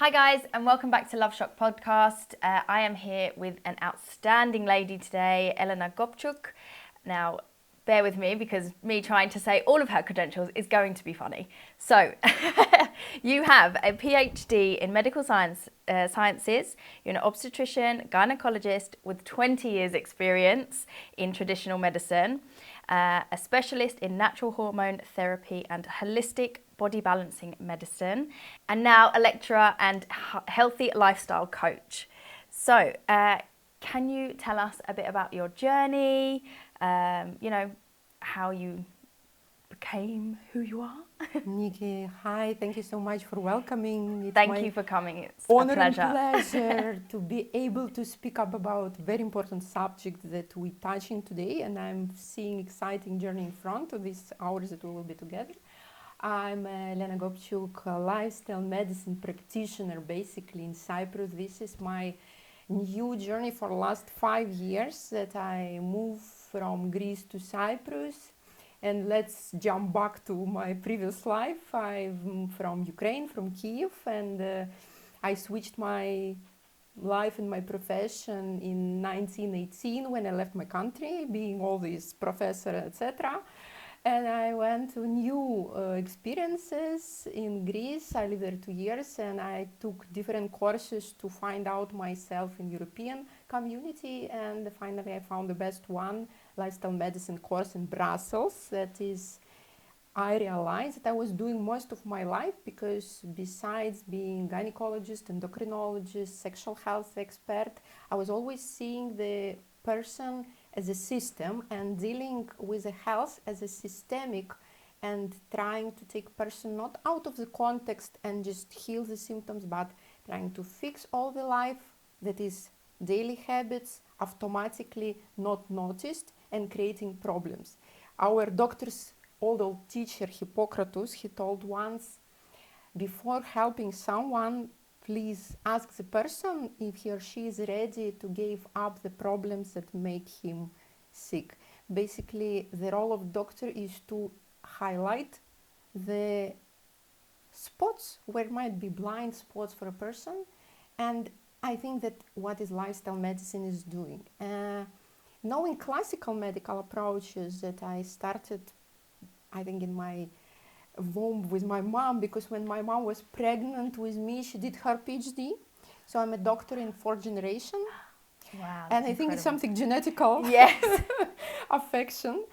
Hi guys, and welcome back to Love Shock Podcast. I am here with an outstanding lady today, Elena Gopchuk. Now, bear with me because me trying to say all of her credentials is going to be funny. So, you have a PhD in medical sciences. You're an obstetrician, gynaecologist with 20 years experience in traditional medicine, a specialist in natural hormone therapy and holistic body balancing medicine, and now a lecturer and healthy lifestyle coach. So, can you tell us a bit about your journey, how you became who you are? Nikki, hi, thank you so much for welcoming. Thank you for coming, it's honor a pleasure. And pleasure to be able to speak up about very important subject that we touching today, and I'm seeing exciting journey in front of these hours that we will be together. I'm Elena Gopchuk, a lifestyle medicine practitioner basically in Cyprus. This is my new journey for the last 5 years that I moved from Greece to Cyprus. And let's jump back to my previous life. I'm from Ukraine, from Kiev, and I switched my life and my profession in 1918 when I left my country, being all this professor, etc. And I went to new experiences in Greece. I lived there 2 years, and I took different courses to find out myself in European community. And finally, I found the best one, lifestyle medicine course in Brussels. That is, I realized that I was doing most of my life because besides being gynecologist, endocrinologist, sexual health expert, I was always seeing the person as a system and dealing with the health as a systemic and trying to take person not out of the context and just heal the symptoms, but trying to fix all the life that is daily habits automatically not noticed and creating problems. Our doctor's old teacher Hippocrates, he told once, before helping someone, please ask the person if he or she is ready to give up the problems that make him sick. Basically, the role of doctor is to highlight the spots where might be blind spots for a person, and I think that what is lifestyle medicine is doing. Knowing classical medical approaches that I started, I think in my womb with my mom, because when my mom was pregnant with me, she did her PhD. So I'm a doctor in 4th generation. Wow, and I think it's something genetical. Yes. Affection.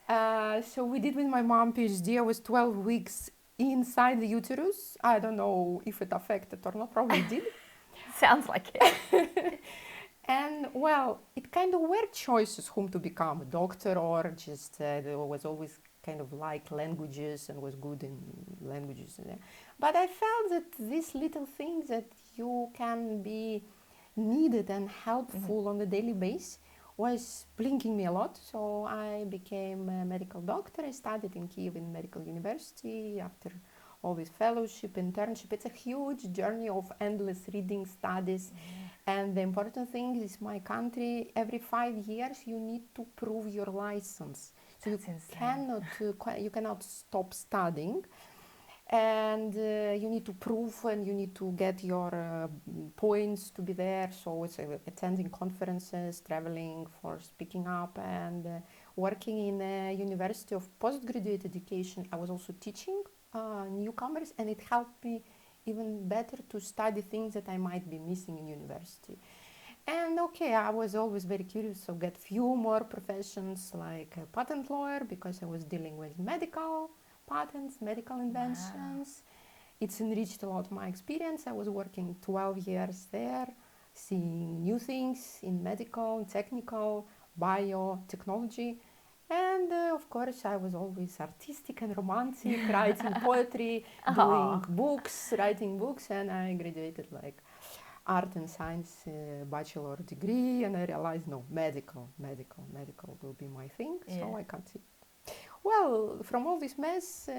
So we did with my mom PhD. I was 12 weeks inside the uterus. I don't know if it affected or not, probably did. Sounds like it. And well, it kind of were choices whom to become, a doctor or just there was always kind of like languages and was good in languages. But I felt that these little things that you can be needed and helpful on a daily basis was blinking me a lot. So I became a medical doctor. I studied in Kiev in medical university after all this fellowship, internship. It's a huge journey of endless reading, studies. And the important thing is my country, every 5 years you need to prove your license. So you cannot stop studying, and you need to prove and you need to get your points to be there. So it's attending conferences, traveling for speaking up, and working in a university of postgraduate education. I was also teaching newcomers, and it helped me even better to study things that I might be missing in university. And okay, I was always very curious, so get few more professions like a patent lawyer, because I was dealing with medical patents, medical inventions. Wow. It's enriched a lot my experience. I was working 12 years there, seeing new things in medical, technical, biotechnology. And of course, I was always artistic and romantic, writing poetry, doing books, writing books, and I graduated like art and science bachelor degree, and I realized no, medical will be my thing. So I can't see. Well, from all this mess,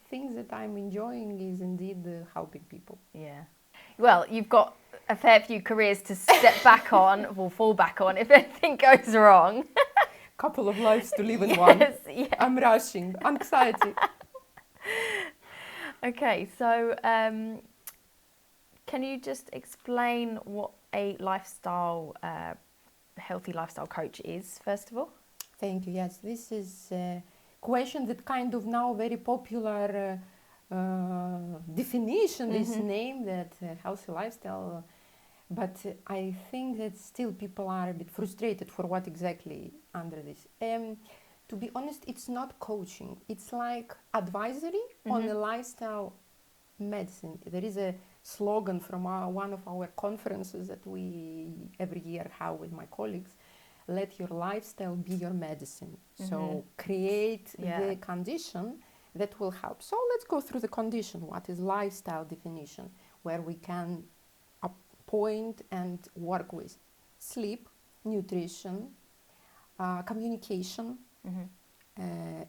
things that I'm enjoying is indeed helping people. Yeah. Well, you've got a fair few careers to step back on, or fall back on if anything goes wrong. Couple of lives to live in one. Yeah. I'm rushing, anxiety. Okay, so Can you just explain what a healthy lifestyle coach is, first of all? Thank you. Yes, this is a question that kind of now very popular definition, this name that healthy lifestyle. But I think that still people are a bit frustrated for what exactly under this. To be honest, it's not coaching. It's like advisory on a lifestyle medicine. There is a slogan from one of our conferences that we every year have with my colleagues. Let your lifestyle be your medicine. So create the condition that will help. So let's go through the condition. What is lifestyle definition? Where we can point and work with sleep, nutrition, communication,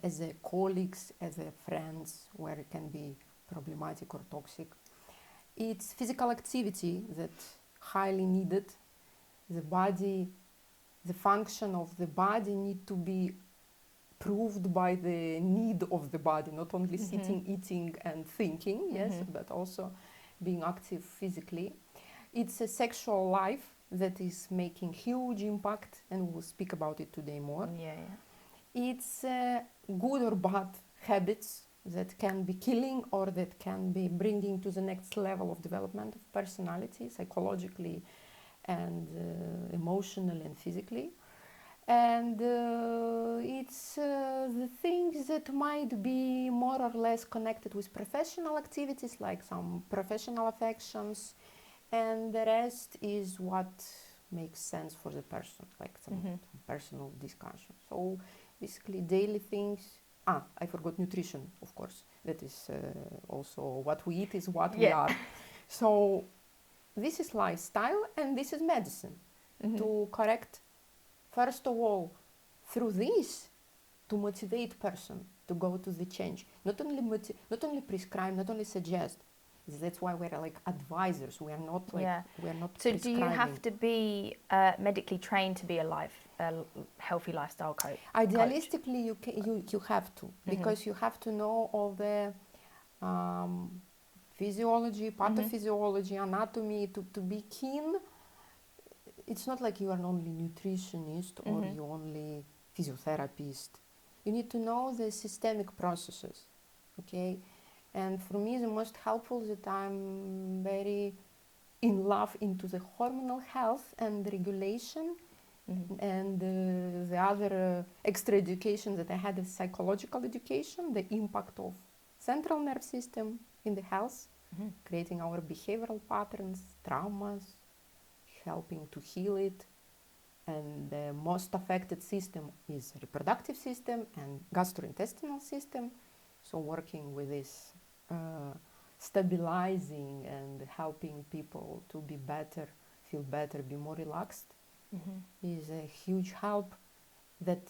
as a colleagues, as a friends, where it can be problematic or toxic. It's physical activity that highly needed. The body, the function of the body need to be proved by the need of the body, not only sitting, eating and thinking, yes, but also being active physically. It's a sexual life that is making huge impact, and we'll speak about it today more. It's good or bad habits that can be killing or that can be bringing to the next level of development of personality, psychologically and emotionally and physically. And it's the things that might be more or less connected with professional activities, like some professional affections, and the rest is what makes sense for the person, like some personal discussion. So basically daily things. I forgot nutrition, of course. That is also what we eat is what we are. So this is lifestyle and this is medicine. To correct, first of all, through this, to motivate person to go to the change. Not only prescribe, not only suggest. That's why we're like advisors. We are not like we are not. So do you have to be medically trained to be a healthy lifestyle coach? Idealistically, you have to, because you have to know all the physiology, pathophysiology, anatomy to be keen. It's not like you are only nutritionist or you only physiotherapist. You need to know the systemic processes, okay? And for me, the most helpful that I'm very in love into the hormonal health and regulation, and the other extra education that I had is psychological education, the impact of central nerve system in the health, creating our behavioral patterns, traumas, helping to heal it. And the most affected system is reproductive system and gastrointestinal system. So working with this, stabilizing and helping people to be better, feel better, be more relaxed, is a huge help that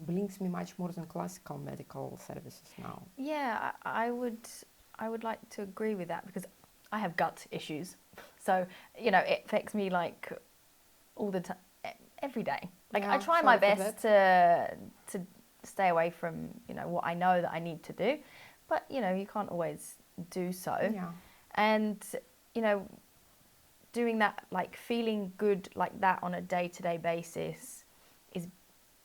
brings me much more than classical medical services now. Yeah, I would like to agree with that, because I have gut issues. So, it affects me like all the time, every day. Like I try my best to stay away from, what I know that I need to do, but you can't always do so. And doing that, like feeling good like that on a day-to-day basis is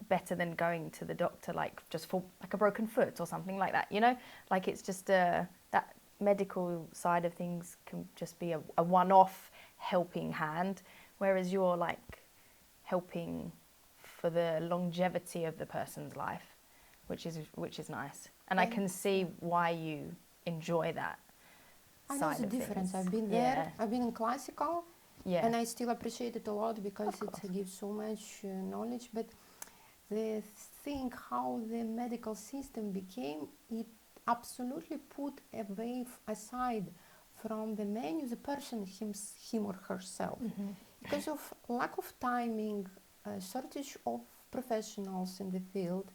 better than going to the doctor like just for like a broken foot or something like that, like it's just that medical side of things can just be a one-off helping hand, whereas you're like helping for the longevity of the person's life, which is nice. And I can see why you enjoy that. I know the difference. I've been there. I've been in classical, and I still appreciate it a lot because it gives so much knowledge. But the thing how the medical system became, it absolutely put away aside from the menu the person him or herself, because of lack of timing, shortage of professionals in the field,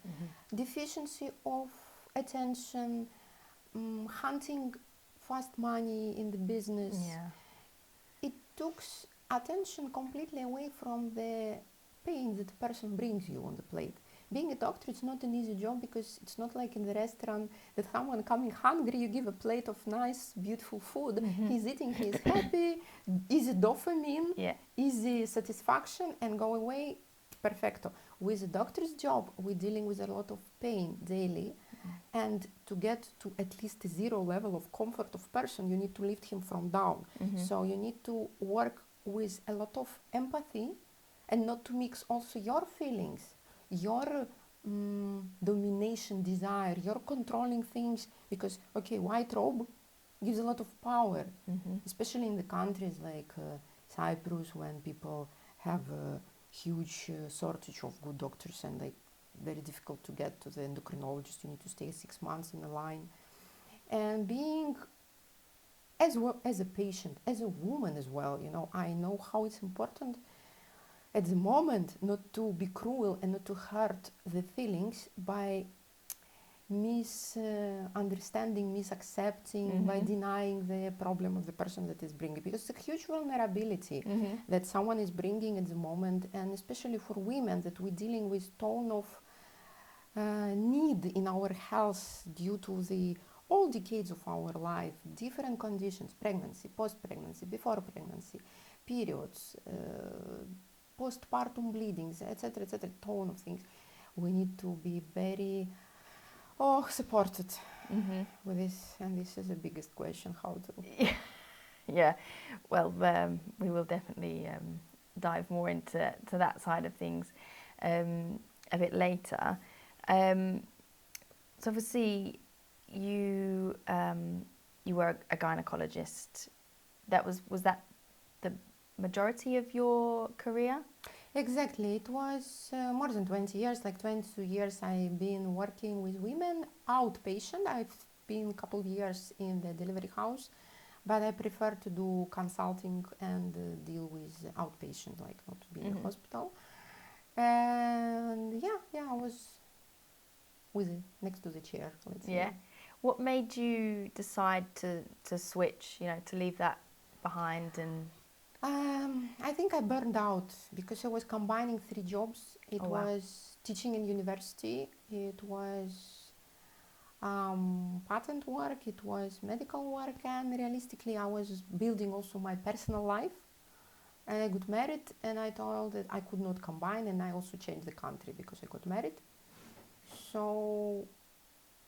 deficiency of attention, hunting fast money in the business. It took attention completely away from the pain that the person brings you on the plate. being a doctor, it's not an easy job, because it's not like in the restaurant that someone coming hungry, you give a plate of nice, beautiful food. He's eating, he's happy, easy dopamine, easy satisfaction, and go away, perfecto. With a doctor's job, we're dealing with a lot of pain daily. And to get to at least a zero level of comfort of person, you need to lift him from down. So you need to work with a lot of empathy, and not to mix also your feelings, your domination desire, your controlling things, because white robe gives a lot of power, especially in the countries like Cyprus, when people have a huge shortage of good doctors, and like very difficult to get to the endocrinologist. You need to stay 6 months in a line. And being as well as a patient, as a woman as well, I know how it's important at the moment not to be cruel and not to hurt the feelings by misunderstanding, misaccepting, by denying the problem of the person that is bringing, because it's a huge vulnerability that someone is bringing at the moment, and especially for women, that we're dealing with tone of need in our health due to the all decades of our life, different conditions, pregnancy, post-pregnancy, before pregnancy, periods, postpartum bleedings, etc., tone of things. We need to be very supported with this, and this is the biggest question, how to... Yeah, well, we will definitely dive more into that side of things a bit later. So obviously you were a gynaecologist. Was that the majority of your career? Exactly. It was more than 20 years, like 22 years I've been working with women, outpatient. I've been a couple of years in the delivery house, but I prefer to do consulting and deal with outpatient, like not to be in a hospital. And I was next to the chair, let's say. Yeah. What made you decide to switch, to leave that behind? And I think I burned out because I was combining 3 jobs. It was teaching in university, it was patent work, it was medical work, and realistically I was building also my personal life. And I got married, and I told that I could not combine, and I also changed the country because I got married. So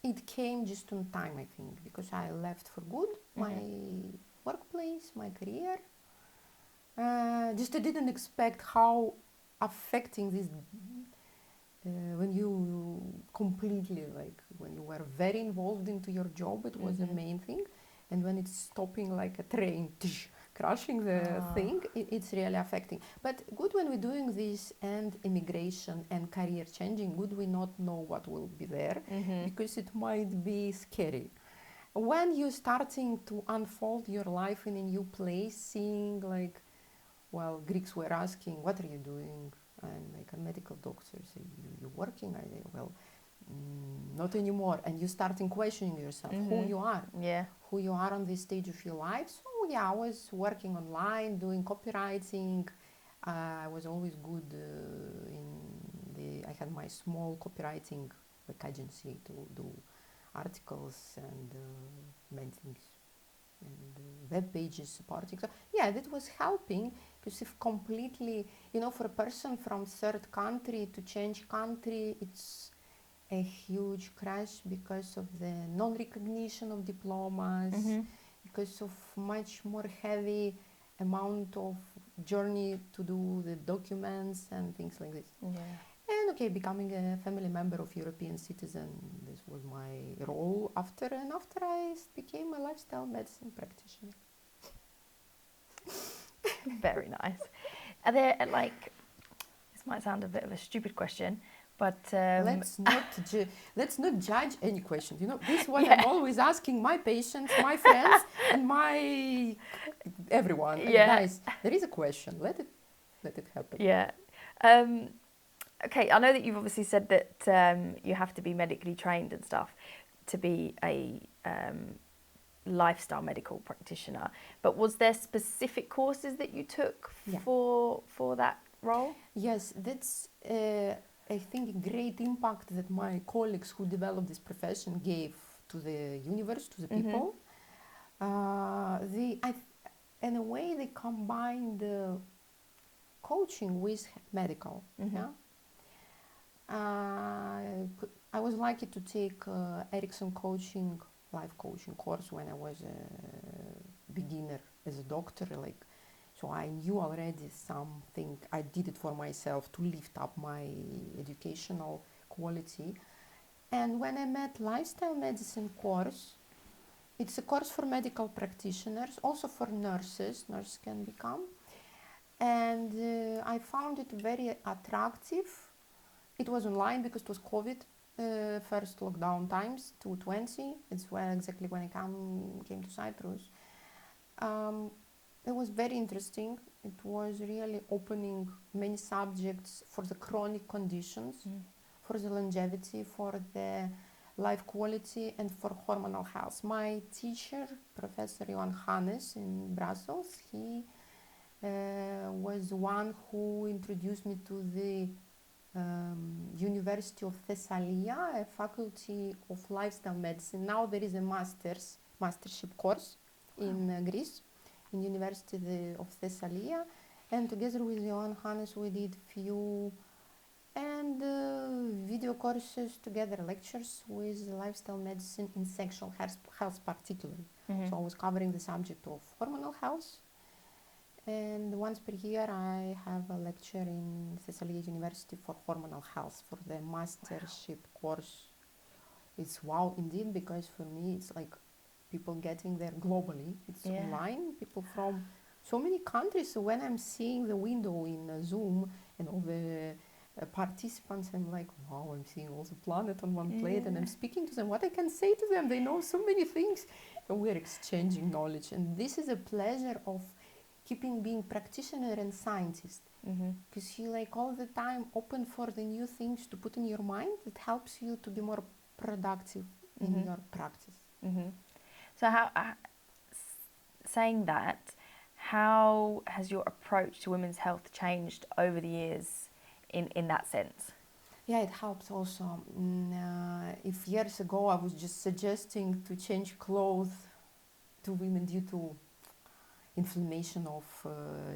it came just on time, I think, because I left for good my workplace, my career. Just I didn't expect how affecting this when you completely, like when you were very involved into your job, it was the main thing, and when it's stopping like a train, crushing the thing, it's really affecting. But good when we're doing this, and immigration and career changing, good we not know what will be there, because it might be scary. When you're starting to unfold your life in a new place, seeing like, well, Greeks were asking, what are you doing? I'm like a medical doctor. So you're working? I say, well, not anymore. And you starting questioning yourself, who you are, who you are on this stage of your life. So I was working online, doing copywriting. I was always good I had my small copywriting like agency to do articles and main things, and web pages supporting. So that was helping, because if completely, for a person from third country to change country, it's a huge crash because of the non-recognition of diplomas, because of much more heavy amount of journey to do the documents and things like this. And becoming a family member of European citizen, this was my role after I became a lifestyle medicine practitioner. Very nice. Are there, this might sound a bit of a stupid question, but let's not judge any question. This is what I'm always asking my patients, my friends, and my everyone. Guys, there is a question. Let it happen. Yeah. Okay, I know that you've obviously said that you have to be medically trained and stuff to be a lifestyle medical practitioner, but was there specific courses that you took for that role? Yes, that's I think, great impact that my colleagues who developed this profession gave to the universe, to the people. In a way, they combined the coaching with medical. Yeah. I was lucky to take Erickson coaching, life coaching course when I was a beginner as a doctor. So I knew already something. I did it for myself to lift up my educational quality. And when I met lifestyle medicine course, it's a course for medical practitioners, also for nurses. Nurses can become. And I found it very attractive. It was online because it was COVID, first lockdown times, 2020. It's exactly when I came to Cyprus. It was very interesting. It was really opening many subjects for the chronic conditions, for the longevity, for the life quality, and for hormonal health. My teacher, Professor Ioan Hannes in Brussels, he was the one who introduced me to the University of Thessalia, a faculty of lifestyle medicine. Now there is a mastership course in Greece, in University of Thessalia, and together with Ioan Hannes we did few video courses together, lectures with lifestyle medicine in sexual health particularly. So I was covering the subject of hormonal health. And once per year, I have a lecture in Thessalia University for hormonal health for the mastership course. It's wow indeed, because for me, it's like people getting there globally. It's online, people from so many countries. So when I'm seeing the window in Zoom and all the participants, I'm like, wow, I'm seeing all the planet on one plate, and I'm speaking to them. What I can say to them, they know so many things, and we're exchanging knowledge. And this is a pleasure of being practitioner and scientist, because you all the time open for the new things to put in your mind. It helps you to be more productive in your practice. So saying that, how has your approach to women's health changed over the years in that sense? Yeah, it helps also. If years ago I was just suggesting to change clothes to women due to inflammation of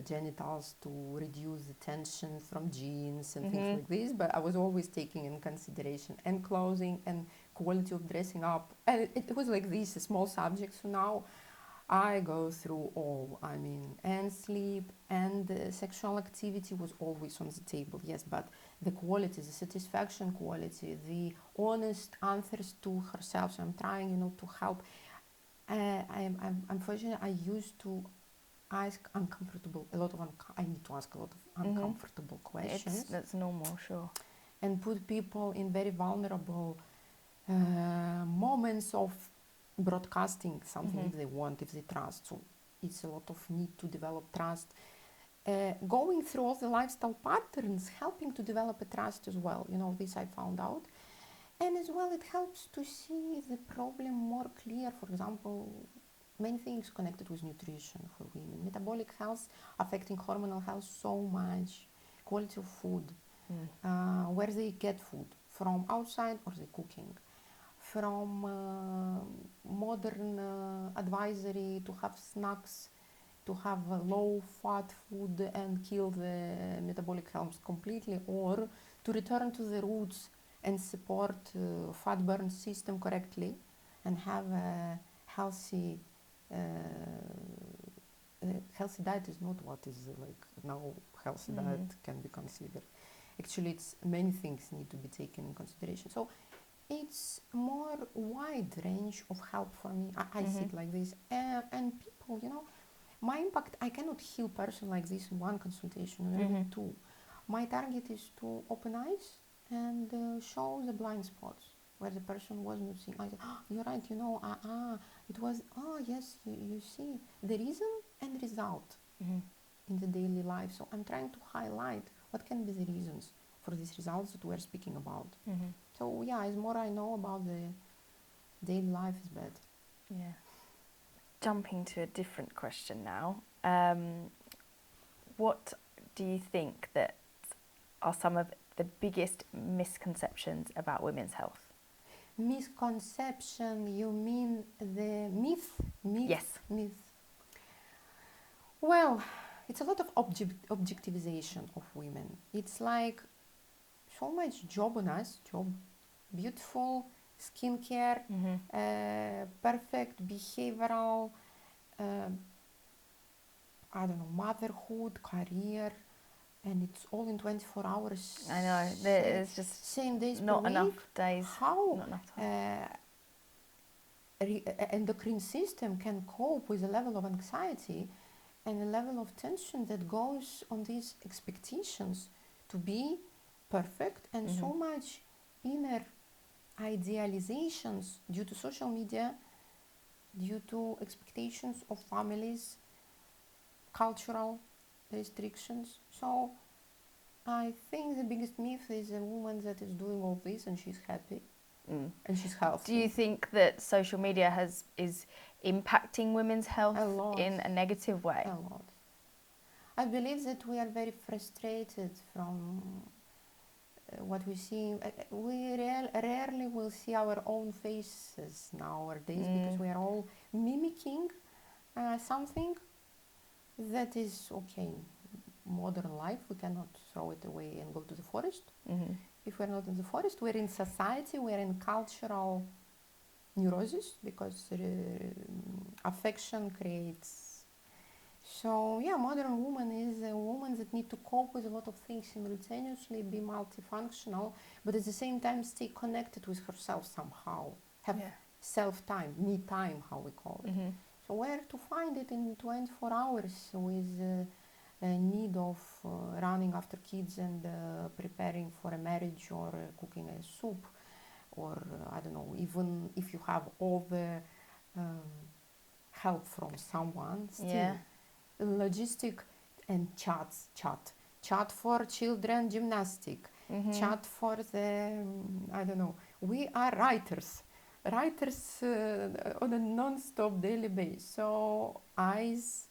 genitals, to reduce the tension from genes and things like this, but I was always taking in consideration and clothing and quality of dressing up, and it was like this, a small subject. So now I go through all, and sleep and sexual activity was always on the table, yes, but the quality, the satisfaction quality, the honest answers to herself. So I'm trying, to help. Unfortunately, I used to ask I need to ask a lot of uncomfortable questions. That's normal, sure. And put people in very vulnerable moments of broadcasting something if they want, if they trust. So it's a lot of need to develop trust. Going through all the lifestyle patterns, helping to develop a trust as well. This I found out. And as well, it helps to see the problem more clear. For example, many things connected with nutrition for women. Metabolic health affecting hormonal health so much. Quality of food. Where they get food. From outside or they cooking. From modern advisory to have snacks, to have low-fat food and kill the metabolic health completely, or to return to the roots and support fat burn system correctly and have a healthy healthy diet is not what is like now healthy diet can be considered. Actually, it's many things need to be taken in consideration. So it's more wide range of help for me. I see it like this. And people, my impact, I cannot heal person like this in one consultation or even two. My target is to open eyes and show the blind spots where the person was not seeing. I said, you're right, it was, yes, you see the reason and result in the daily life. So I'm trying to highlight what can be the reasons for these results that we're speaking about. So yeah, as more I know about the daily life is better. Yeah. Jumping to a different question now, what do you think that are some of the biggest misconceptions about women's health? Misconception, you mean the myth? Yes. Myth. Well, it's a lot of objectivization of women. It's like so much job on us, beautiful skincare, perfect behavioral, I don't know, motherhood, career, and it's all in 24 hours. I know, there's just same days not per week. enough days. How not enough time. Endocrine system can cope with a level of anxiety and a level of tension that goes on these expectations to be perfect, and so much inner idealizations due to social media, due to expectations of families, cultural restrictions. So I think the biggest myth is a woman that is doing all this and she's happy and she's healthy. Do you think that social media is impacting women's health A lot. in a negative way? A lot. I believe that we are very frustrated from what we see. We rarely will see our own faces nowadays because we are all mimicking something that is okay. Modern life, we cannot throw it away and go to the forest. If we're not in the forest, we're in society, we're in cultural neurosis because affection creates. So yeah, modern woman is a woman that need to cope with a lot of things simultaneously, be multifunctional, but at the same time stay connected with herself somehow, have self-time, me time, how we call it. So where to find it in 24 hours with a need of running after kids and preparing for a marriage or cooking a soup, or I don't know, even if you have all the help from someone, still logistic and chat for children gymnastic, chat for the I don't know. We are writers on a non-stop daily basis. So eyes,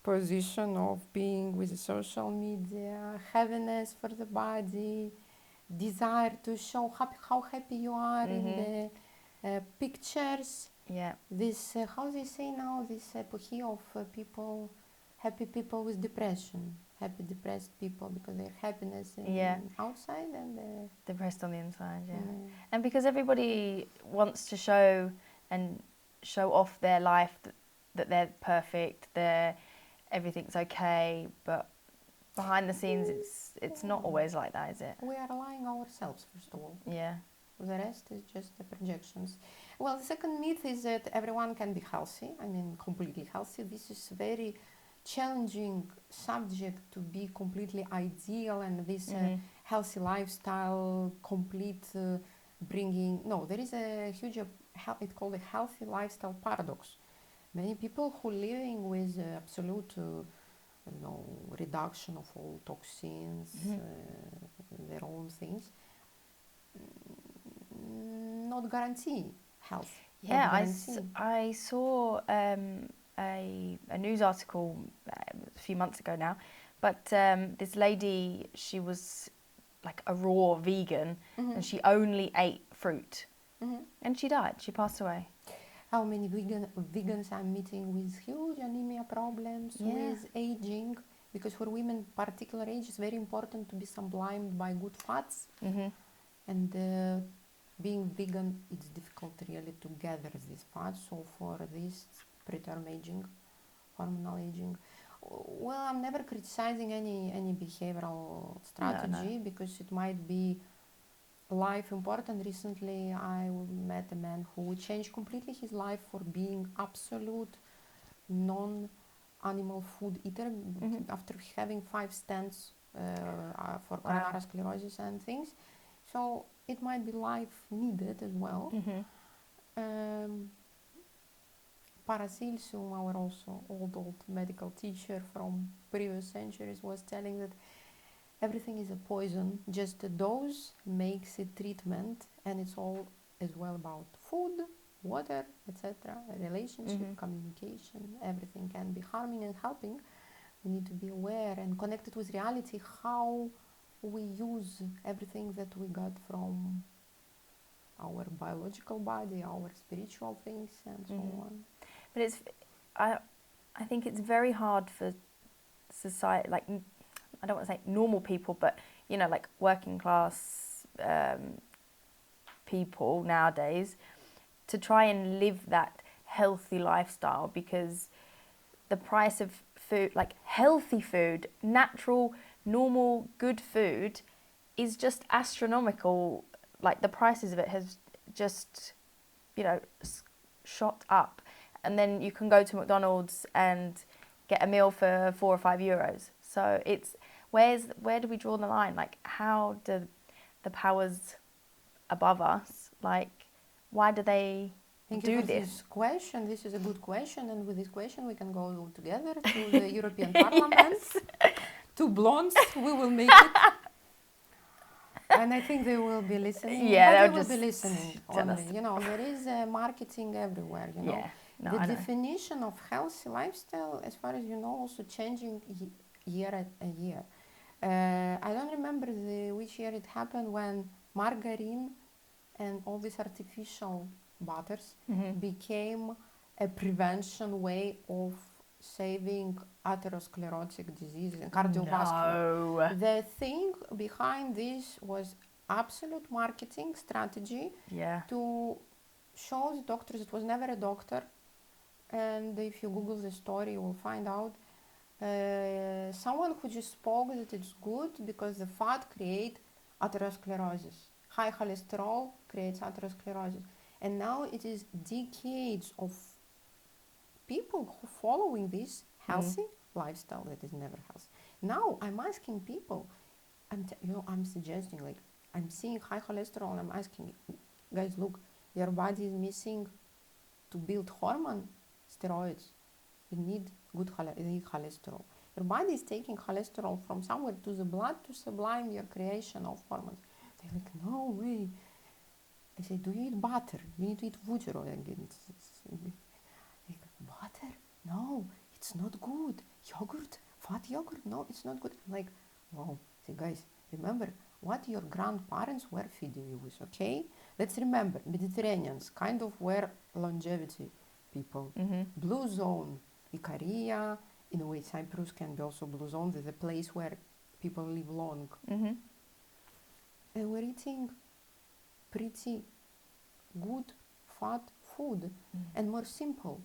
position of being with the social media, heaviness for the body, desire to show how happy you are in the pictures. This how they say now, this epoch of people, happy people with depression, happy depressed people because their happiness outside and depressed on the inside. And because everybody wants to show off their life, that they're perfect, everything's okay, but behind the scenes it's not always like that, is it? We are lying ourselves, first of all. The rest is just the projections. Well, the second myth is that everyone can be healthy. I mean, completely healthy. This is very challenging subject to be completely ideal and this healthy lifestyle complete bringing. No, there is a huge, it's called a healthy lifestyle paradox. Many people who living with absolute reduction of all toxins, their own things, not guarantee health. I saw a news article a few months ago now, but this lady, she was like a raw vegan and she only ate fruit and she died, she passed away. How many vegans are meeting with huge anemia problems, with aging, because for women particular age is very important to be sublimed by good fats, and being vegan, it's difficult really to gather these fats. So for this preterm aging, hormonal aging, well, I'm never criticizing any behavioral strategy because it might be life important. Recently I met a man who changed completely his life for being absolute non-animal food eater after having 5 stents for coronary sclerosis and things. So it might be life needed as well. Paracelsus, our also old medical teacher from previous centuries, was telling that everything is a poison, just a dose makes it treatment, and it's all as well about food, water, etc., relationship, communication. Everything can be harming and helping we need to be aware and connected with reality how we use everything that we got from our biological body, our spiritual things, and so on. But I think it's very hard for society, like, I don't want to say normal people, but, you know, like working class people nowadays to try and live that healthy lifestyle, because the price of food, like healthy food, natural, normal, good food, is just astronomical. Like the prices of it has just, you know, shot up. And then you can go to McDonald's and get a meal for €4 or €5. So it's, where do we draw the line? Like, how do the powers above us, like, why do they Thank do you for this? this question. This is a good question, and with this question we can go together to the European Parliament. Two blondes, we will make it. And I think they will be listening. Yeah, but they'll they will be just listening tell only. us. You know, there is marketing everywhere, you know. Yeah, no, The I know. definition of healthy lifestyle, as far as you know, also changing year at a year. I don't remember which year it happened when margarine and all these artificial butters became a prevention way of saving atherosclerotic diseases and cardiovascular. No. The thing behind this was absolute marketing strategy Yeah. to show the doctors. It was never a doctor, and if you Google the story, you will find out someone who just spoke that it's good because the fat creates atherosclerosis. High cholesterol creates atherosclerosis. And now it is decades of people who following this healthy lifestyle that is never healthy. Now I'm asking people, I'm suggesting, like, I'm seeing high cholesterol and I'm asking, guys, look, your body is missing to build hormone, steroids. You need you need cholesterol. Your body is taking cholesterol from somewhere to the blood to sublime your creation of hormones. They're like, no way. I say, do you eat butter? You need to eat butero again. Like, butter? No, it's not good. Yogurt? Fat yogurt? No, it's not good. I'm like, wow. I say, guys, remember what your grandparents were feeding you with, okay? Let's remember, Mediterraneans kind of were longevity people. Blue zone, Icaria, in a way Cyprus can be also blue zone. There's a place where people live long. And we're eating pretty good fat food and more simple.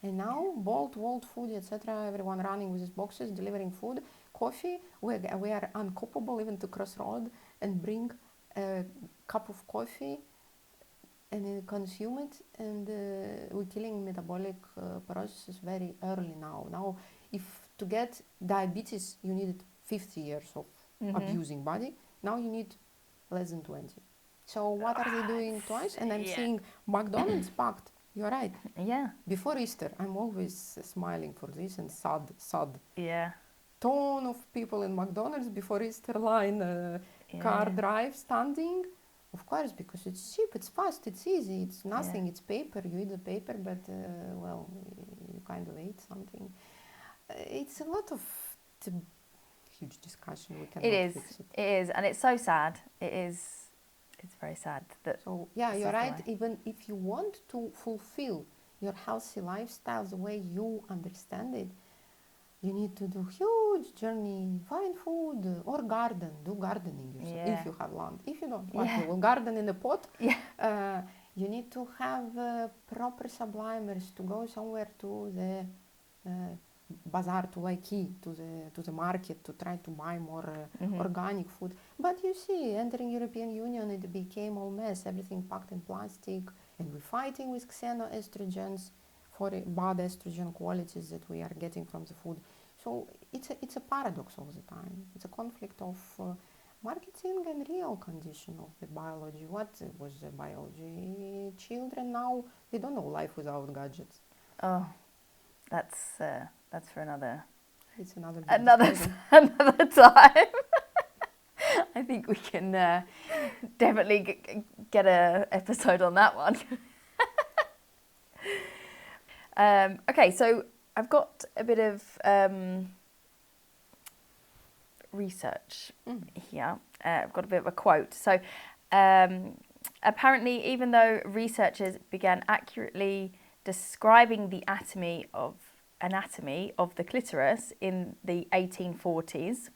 And now bold food, etc. Everyone running with these boxes, delivering food, coffee. We are incapable even to cross road and bring a cup of coffee and consume it. And we're killing metabolic processes very early now. Now, if to get diabetes, you needed 50 years of abusing body. Now you need less than 20. So what are they doing to us? And I'm seeing McDonald's packed. You're right. Yeah. Before Easter, I'm always smiling for this and sad. Yeah. Ton of people in McDonald's before Easter line, car drive, standing. Of course, because it's cheap, it's fast, it's easy, it's nothing, it's paper. You eat the paper, but, well, you kind of ate something. It's a lot of huge discussion. We cannot fix it. It is, and it's so sad. It's very sad that. So yeah, you're right. Even if you want to fulfill your healthy lifestyle the way you understand it, you need to do huge journey, find food or garden, do gardening yourself if you have land. If you don't, you will garden in a pot. You need to have proper sublimers to go somewhere to the bazaar, to Waikiki, to the market to try to buy more organic food. But you see, entering European Union, it became all mess. Everything packed in plastic, and we're fighting with xenoestrogens for bad estrogen qualities that we are getting from the food. So it's a paradox all the time. It's a conflict of marketing and real condition of the biology. What was the biology? Children now, they don't know life without gadgets. Oh, that's for another. It's another time. I think we can definitely get a episode on that one. Okay, so I've got a bit of research here. I've got a bit of a quote. So apparently, even though researchers began accurately describing the anatomy of the clitoris in the 1840s,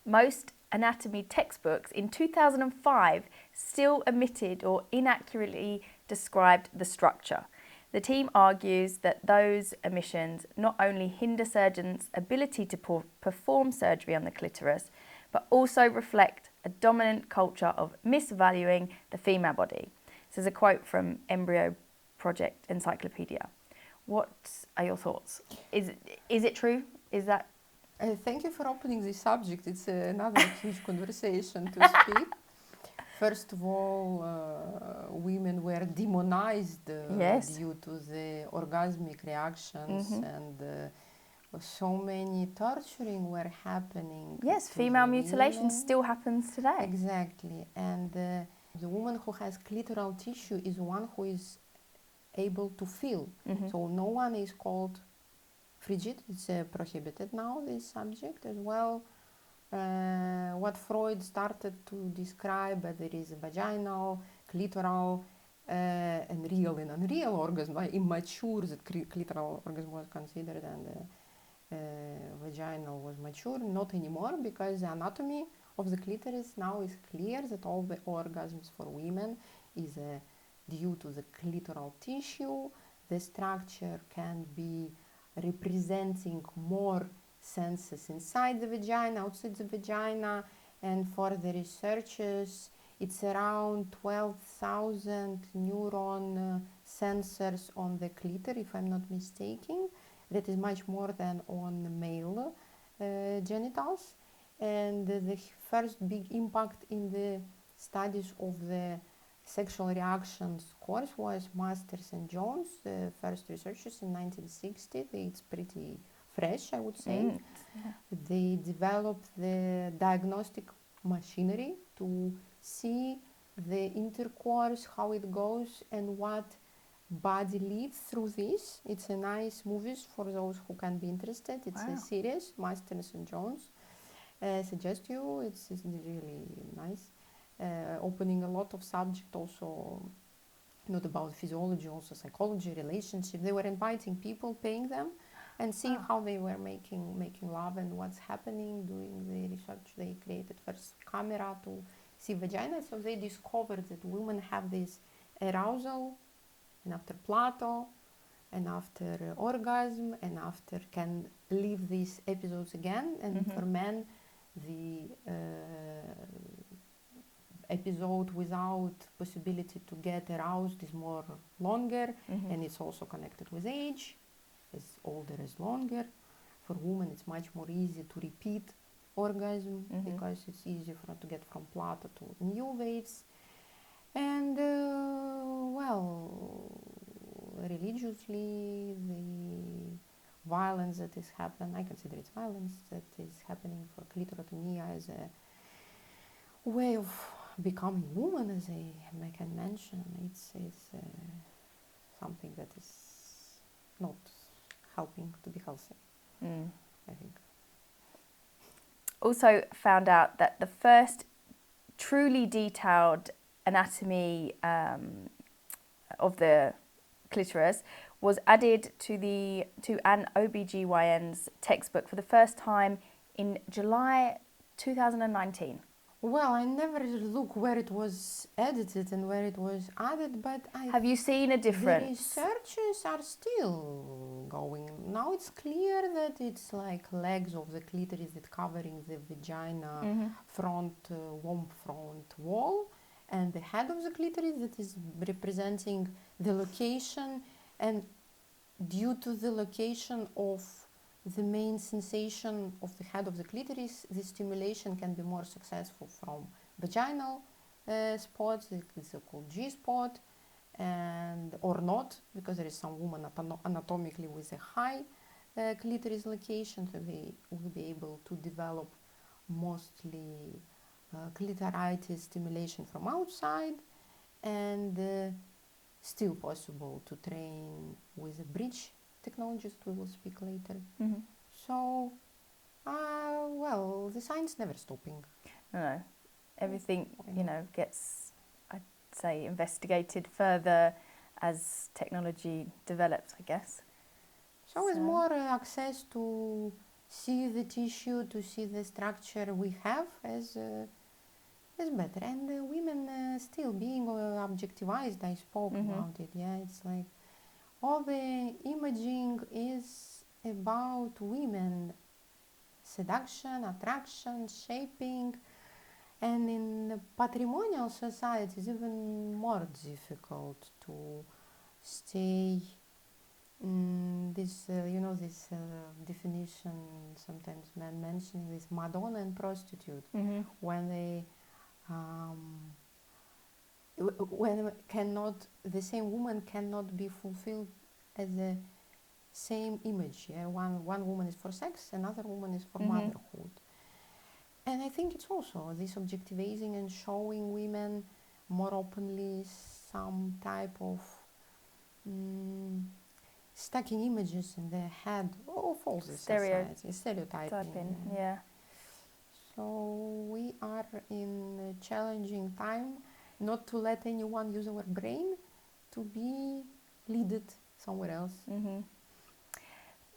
most anatomy textbooks in 2005 still omitted or inaccurately described the structure. The team argues that those omissions not only hinder surgeons' ability to perform surgery on the clitoris, but also reflect a dominant culture of misvaluing the female body. This is a quote from Embryo Project Encyclopedia. What are your thoughts? Is it true? Is that... Thank you for opening this subject. It's another huge conversation to speak. First of all, women were demonized due to the orgasmic reactions, and so many torturing were happening. Yes, female mutilation still happens today. Exactly. And the woman who has clitoral tissue is one who is able to feel. So no one is called frigid. It's prohibited now, this subject as well. What Freud started to describe, there is a vaginal, clitoral, and real and unreal orgasm. Immature, that clitoral orgasm was considered, and vaginal was mature. Not anymore, because the anatomy of the clitoris now is clear that all the orgasms for women is due to the clitoral tissue. The structure can be representing more senses inside the vagina, outside the vagina, and for the researchers, it's around 12,000 neuron sensors on the clitoris, if I'm not mistaken. That is much more than on male genitals. And the first big impact in the studies of the sexual reactions course was Masters and Jones, the first researchers in 1960. It's pretty fresh, I would say. They developed the diagnostic machinery to see the intercourse, how it goes, and what body leads through this. It's a nice movie for those who can be interested. It's a series, Masters and Jones. Suggest you, it's really nice. Opening a lot of subject also, not about physiology, also psychology, relationship. They were inviting people, paying them, and seeing how they were making love and what's happening. Doing the research, they created first camera to see vagina. So they discovered that women have this arousal, and after Plato, and after orgasm, and after can live these episodes again. And for men, the episode without possibility to get aroused is more longer, and it's also connected with age. As older as longer. For women, it's much more easy to repeat orgasm because it's easier for to get from Plato to new waves. And religiously, the violence that is happening, I consider it violence that is happening for clitoridectomy as a way of becoming woman, as I can mention. It's something that is not helping to be healthy, I think. Also found out that the first truly detailed anatomy of the clitoris was added to an OBGYN's textbook for the first time in July 2019. Well, I never look where it was edited and where it was added, but have you seen a difference? The researchers are still going. Now it's clear that it's like legs of the clitoris that covering the vagina front wall, and the head of the clitoris that is representing the location, and due to the location of the main sensation of the head of the clitoris, the stimulation can be more successful from vaginal spots, the so-called G-spot, and or not, because there is some woman anatomically with a high clitoris location, so they will be able to develop mostly clitoritis stimulation from outside, and still possible to train with a bridge technologist, we will speak later. So Well, the science never stopping. No, everything, Why you not? know, gets, I'd say, investigated further as technology develops, I guess. So it's more access to see the tissue, to see the structure we have as better. And women still being objectivized, I spoke about it. Yeah, it's like all the imaging is about women seduction, attraction, shaping, and in patrimonial society it's even more difficult to stay this this definition sometimes men mentioning this Madonna and prostitute when they when cannot the same woman cannot be fulfilled as the same image. Yeah, one woman is for sex, another woman is for motherhood. And I think it's also this objectivizing and showing women more openly some type of stacking images in their head of all the society, stereotyping. Yeah. So we are in a challenging time, not to let anyone use our brain to be leaded somewhere else.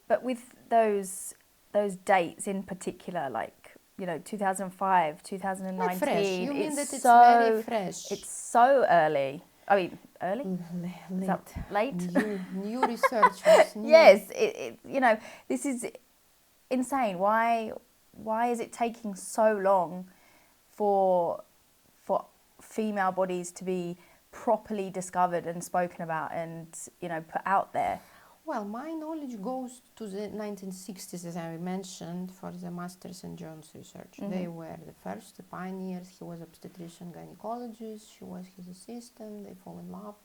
But with those dates in particular, like, you know, 2005, 2019. Fresh. You mean that it's so, very fresh? It's so early. I mean, early? Late. Late? New researchers. Yes, it, you know, this is insane. Why is it taking so long for female bodies to be properly discovered and spoken about and, you know, put out there? Well, my knowledge goes to the 1960s, as I mentioned, for the Masters and Jones research. They were the first, the pioneers. He was obstetrician gynaecologist. She was his assistant. They fall in love.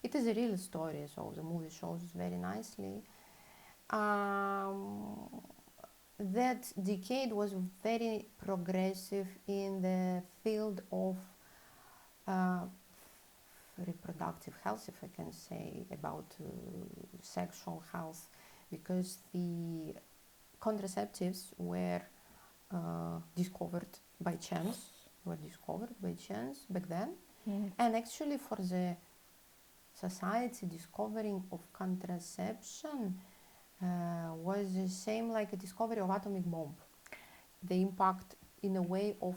It is a real story, so the movie shows it very nicely. That decade was very progressive in the field of reproductive health, if I can say, about sexual health, because the contraceptives were discovered by chance, back then. And actually for the society, discovering of contraception was the same like a discovery of atomic bomb. The impact in a way of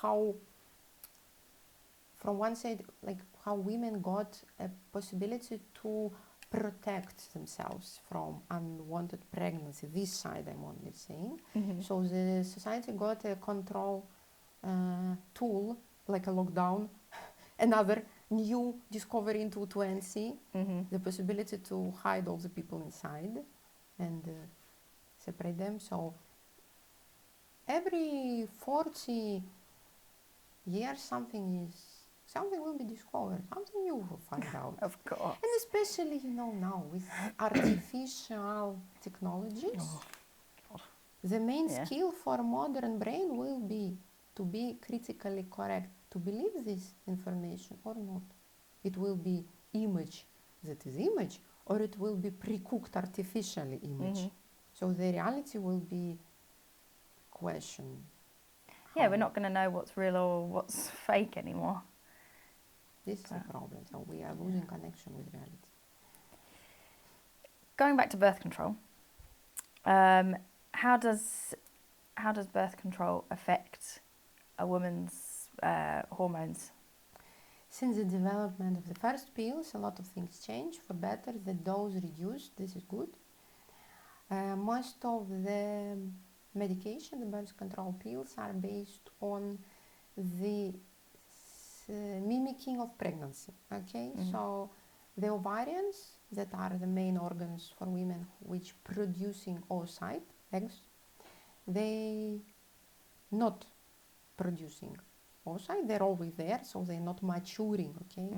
how, from one side, like how women got a possibility to protect themselves from unwanted pregnancy. This side I'm only saying. So the society got a control tool, like a lockdown, another new discovery in 2020, the possibility to hide all the people inside and separate them. So every 40 years something will be discovered, something new will find out. Of course. And especially, you know, now with artificial technologies, the main skill for modern brain will be to be critically correct, to believe this information or not. It will be image that is image, or it will be pre-cooked artificially image. So the reality will be question. Yeah, we're not going to know what's real or what's fake anymore. This is a problem. So we are losing connection with reality. Going back to birth control, how does birth control affect a woman's hormones? Since the development of the first pills, a lot of things change for better. The dose reduced. This is good. Most of the medication, the birth control pills, are based on the mimicking of pregnancy. Okay, so the ovaries, that are the main organs for women which producing oocyte, eggs, they not producing oocyte, they're always there, so they're not maturing, okay?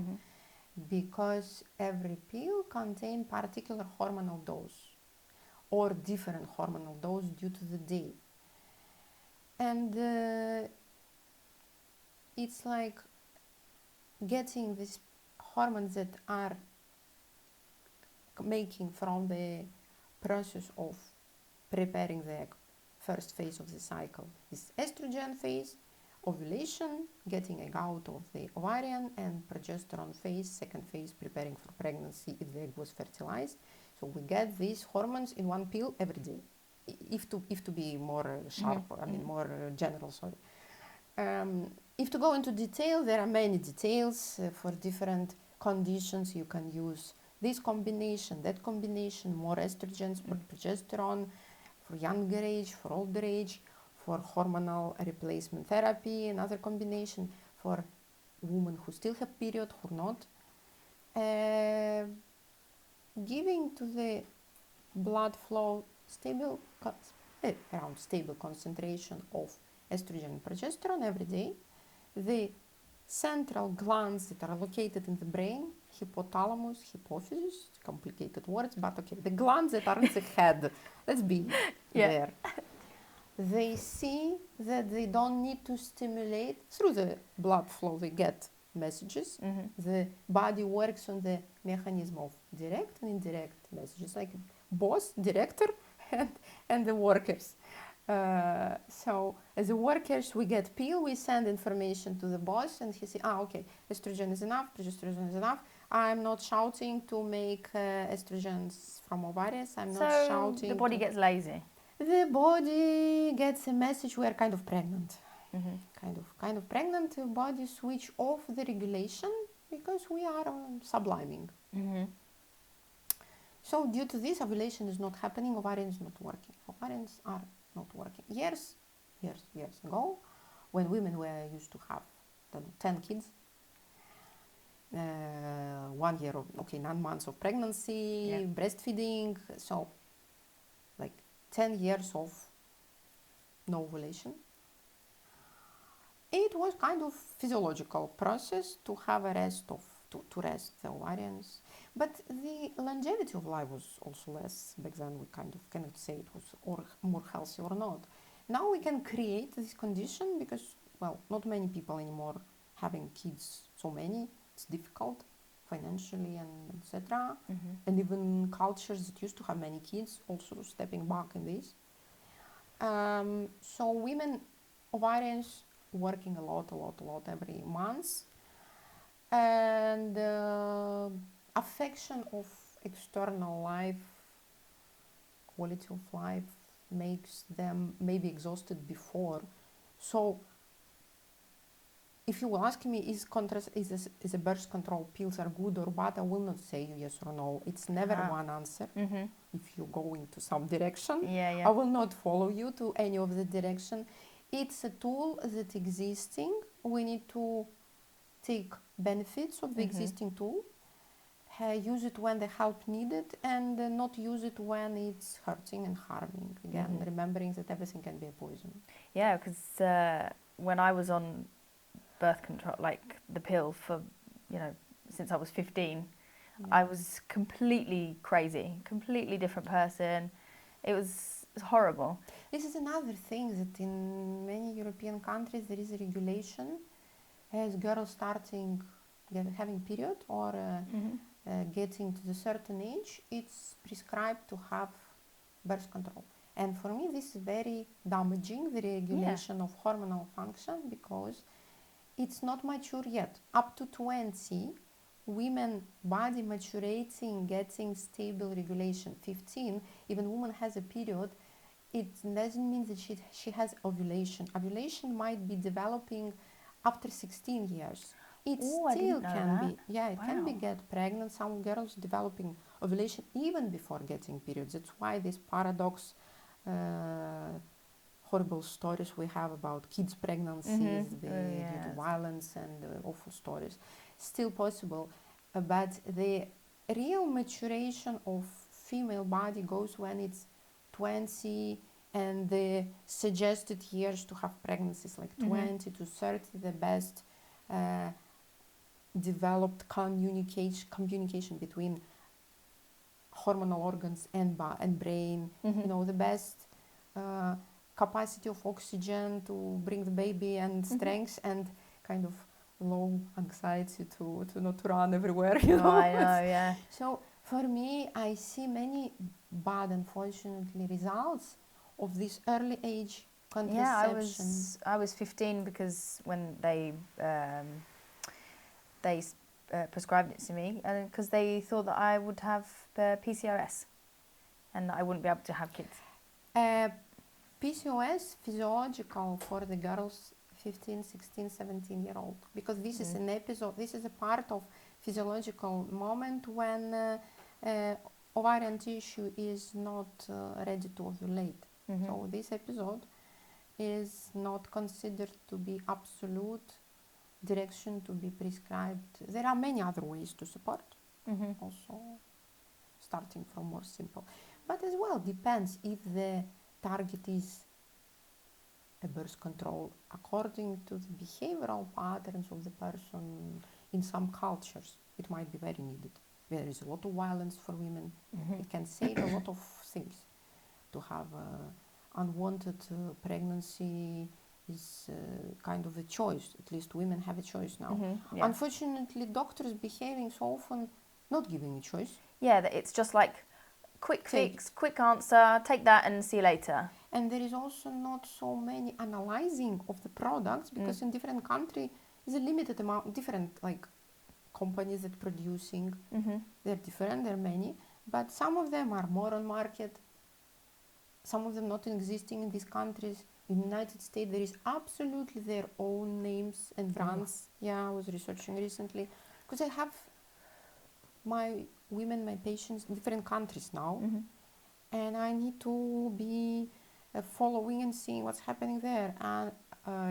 Because every pill contain particular hormonal dose or different hormonal dose due to the day. And it's like getting these hormones that are making from the process of preparing the egg first phase of the cycle. This estrogen phase, ovulation, getting egg out of the ovarian, and progesterone phase, second phase, preparing for pregnancy if the egg was fertilized. So we get these hormones in one pill every day. If to be more sharp, more general, sorry. If to go into detail, there are many details for different conditions. You can use this combination, that combination, more estrogens, more progesterone, for younger age, for older age, for hormonal replacement therapy, another combination for women who still have period, who not. Giving to the blood flow around stable concentration of estrogen and progesterone every day. The central glands that are located in the brain, hypothalamus, hypophysis, complicated words, but okay, the glands that are in the head, let's be there. They see that they don't need to stimulate through the blood flow, they get messages. The body works on the mechanism of direct and indirect messages, like boss, director, and the workers. So as the workers, we get pill, we send information to the boss, and he says, okay, estrogen is enough, progesterone is enough. I'm not shouting to make estrogens from ovaries. I'm not shouting. The body gets lazy. The body gets a message, we are kind of pregnant. Kind of pregnant. The body switch off the regulation because we are subliming. So due to this, ovulation is not happening, ovarian is not working. Ovarians are not working. Years ago, when women were used to have 10 kids, 1 year of, 9 months of pregnancy, breastfeeding, so like 10 years of no ovulation. It was kind of physiological process to have a rest of, to rest the ovarians. But the longevity of life was also less. Back then we kind of cannot say it was more healthy or not. Now we can create this condition because, well, not many people anymore having kids, so many. It's difficult financially and etc. And even cultures that used to have many kids also stepping back in this. So women, ovarians, working a lot every month. And affection of external life, quality of life, makes them maybe exhausted before. So if you ask me, is a birth control pills are good or bad, I will not say yes or no. It's never one answer. If you go into some direction, I will not follow you to any of the direction. It's a tool that existing. We need to take benefits of the existing tool, use it when the help needed, and not use it when it's hurting and harming. Again, remembering that everything can be a poison. Yeah, because when I was on birth control, like the pill for, since I was 15, I was completely crazy, completely different person. It was horrible. This is another thing that in many European countries there is a regulation as girls starting having period or getting to a certain age, it's prescribed to have birth control. And for me this is very damaging, the regulation of hormonal function, because it's not mature yet. Up to 20, women body maturating, getting stable regulation. 15, even woman has a period, it doesn't mean that she has ovulation. Ovulation might be developing after 16 years. It still can be, can be get pregnant. Some girls developing ovulation even before getting periods. That's why this paradox, horrible stories we have about kids' pregnancies, due to violence and awful stories, still possible. But the real maturation of female body goes when it's 20, and the suggested years to have pregnancies like 20 to 30, the best developed communication between hormonal organs and brain, the best capacity of oxygen to bring the baby and strength, and kind of low anxiety to not run everywhere, I know, So for me, I see many bad, unfortunately, results of this early age Yeah, contraception. I was 15 because when they prescribed it to me, because they thought that I would have PCOS and I wouldn't be able to have kids. PCOS physiological for the girls 15, 16, 17-year-old, because this is an episode, this is a part of physiological moment when ovarian tissue is not ready to ovulate. So this episode is not considered to be absolute direction to be prescribed. There are many other ways to support, also starting from more simple. But as well, depends if the target is a birth control according to the behavioral patterns of the person. In some cultures, it might be very needed. There is a lot of violence for women. It can save a lot of things. To have unwanted pregnancy is kind of a choice. At least women have a choice now. Yeah. Unfortunately, doctors behaving so often not giving a choice. Yeah, it's just like quick fix, quick answer, take that and see you later. And there is also not so many analyzing of the products, because in different country is a limited amount, different like companies that producing. They're different, there are many, but some of them are more on market, some of them not existing in these countries. In the United States, there is absolutely their own names and brands. Yeah, I was researching recently because I have my women, my patients in different countries now, and I need to be following and seeing what's happening there. And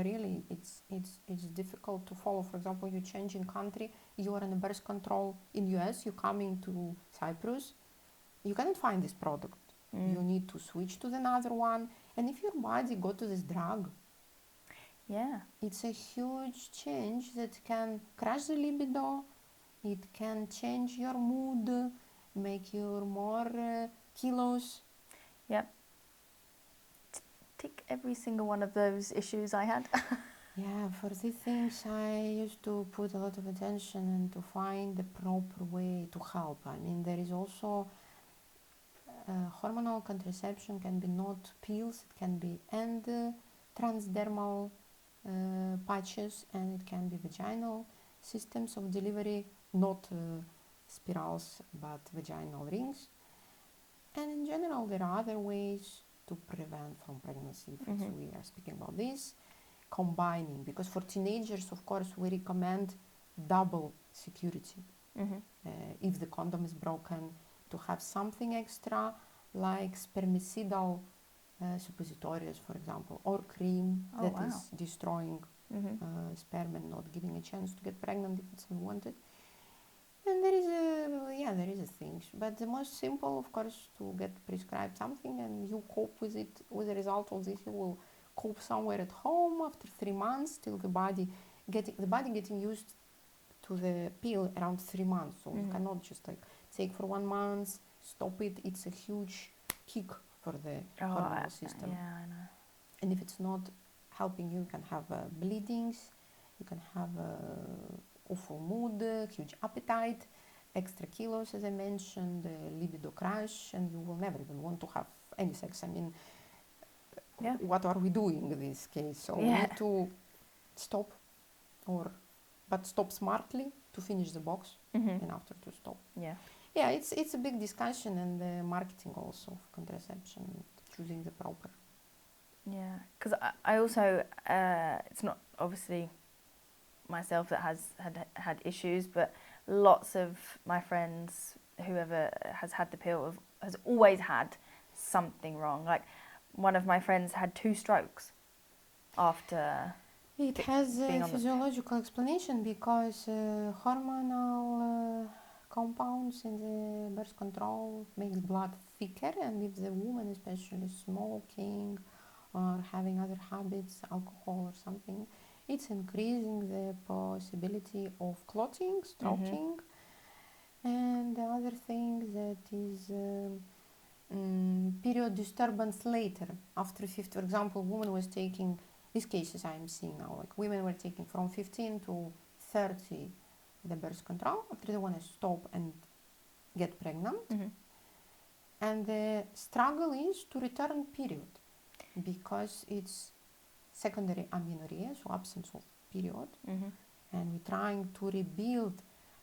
really, it's difficult to follow. For example, you change in country, you are on a birth control in US, you coming to Cyprus, you cannot find this product. You need to switch to another one. And if your body go to this drug, it's a huge change that can crash the libido. It can change your mood, make you more kilos. Yep. Tick every single one of those issues I had. Yeah, for these things I used to put a lot of attention and to find the proper way to help. I mean, there is also hormonal contraception can be not pills, it can be transdermal patches, and it can be vaginal systems of delivery, not spirals but vaginal rings. And in general, there are other ways to prevent from pregnancy if we are speaking about this. Combining, because for teenagers, of course, we recommend double security. If the condom is broken, to have something extra like spermicidal suppositories, for example, or cream is destroying sperm and not giving a chance to get pregnant if it's unwanted. And there is a thing. But the most simple, of course, to get prescribed something and you cope with it. With the result of this, you will cope somewhere at home after 3 months till the body getting used to the pill around 3 months. So you cannot just like take for 1 month, stop it. It's a huge kick for the hormonal system. Yeah, I know. And if it's not helping you can have bleedings, you can have awful mood, huge appetite, extra kilos, as I mentioned, libido crash, and you will never even want to have any sex. I mean, what are we doing in this case? So we need to stop, but stop smartly to finish the box, and after to stop. Yeah, it's a big discussion, and the marketing also of contraception, choosing the proper. Yeah, because I also, it's not obviously myself that has had issues, but lots of my friends, whoever has had the pill, has always had something wrong. Like one of my friends had 2 strokes after. It has a physiological explanation because hormonal compounds in the birth control makes blood thicker, and if the woman especially smoking or having other habits, alcohol or something, it's increasing the possibility of clotting, stroking. And the other thing that is period disturbance later, after 50, for example, woman was taking, these cases I'm seeing now, like women were taking from 15 to 30 the birth control, after they want to stop and get pregnant. And the struggle is to return period. because it's secondary amenorrhea, so absence of period, and we're trying to rebuild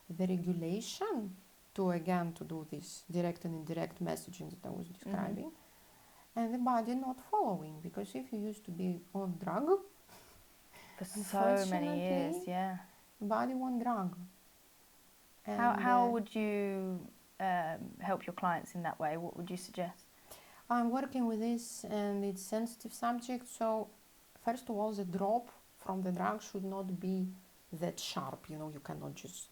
the regulation to again to do this direct and indirect messaging that I was describing, and the body not following, because if you used to be on drug For so many years, unfortunately, yeah. body won't drug. How would you help your clients in that way? What would you suggest? I'm working with this, and it's sensitive subject. So first of all, the drop from the drug should not be that sharp. You know, you cannot just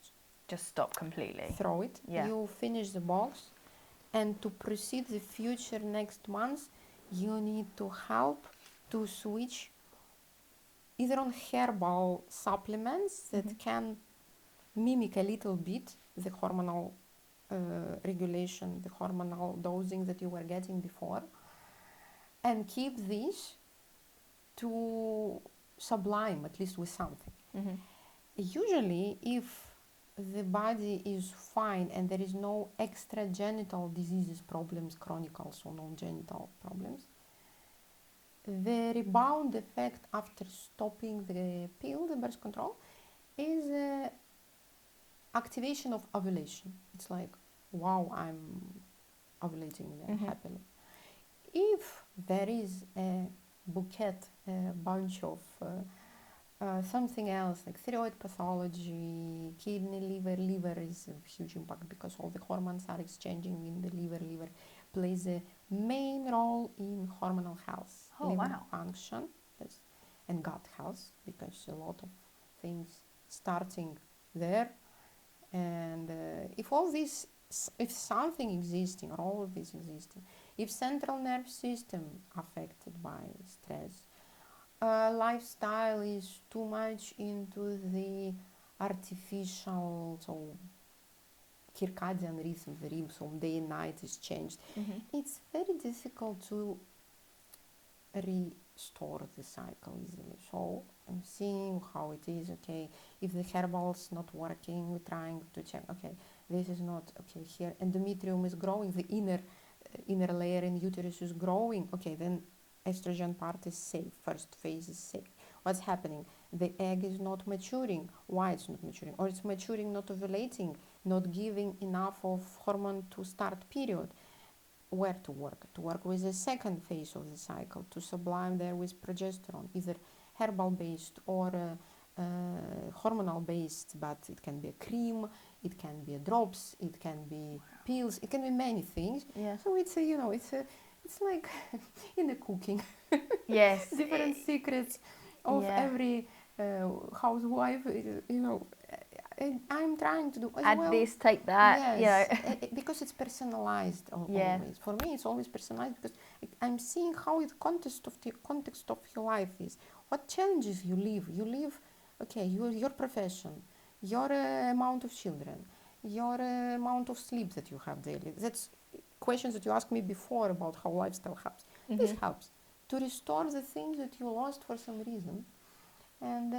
stop completely. throw it. Yeah. You finish the box, and to proceed the future next month, you need to help to switch either on herbal supplements that can mimic a little bit the hormonal regulation, the hormonal dosing that you were getting before, and keep this to sublime, at least with something. Usually, if the body is fine and there is no extra genital diseases, problems, chronic also non-genital problems, the rebound effect after stopping the pill, the birth control, is activation of ovulation. It's like, wow, I'm ovulating happily. If there is a bouquet, a bunch of something else like thyroid pathology, kidney, liver is a huge impact because all the hormones are exchanging in the liver. Liver plays a main role in hormonal health, liver function, and gut health, because a lot of things starting there. And if all this, if something existing or all of this existing, if central nerve system affected by stress, lifestyle is too much into the artificial, so circadian rhythm, the rhythm from day and night is changed. It's very difficult to restore the cycle easily. So I'm seeing how it is. Okay, if the herbal's not working, we're trying to check. Okay, this is not okay. Here, endometrium is growing. The inner layer in uterus is growing. Okay, then estrogen part is safe. First phase is safe. What's happening? The egg is not maturing. Why it's not maturing? Or it's maturing, not ovulating, not giving enough of hormone to start period. Where to work? To work with the second phase of the cycle, to sublime there with progesterone, either herbal based or hormonal based, but it can be a cream, it can be a drops, it can be pills, it can be many things. Yeah. So it's a, it's like in the cooking. Yes. Different secrets of every housewife, I'm trying to do as add well. this, take that. Yes, because it's personalized always. For me, it's always personalized because I'm seeing how the context of your life is. What challenges you live. You live, okay, your profession, your amount of children, your amount of sleep that you have daily. That's questions that you asked me before about how lifestyle helps. This helps to restore the things that you lost for some reason. And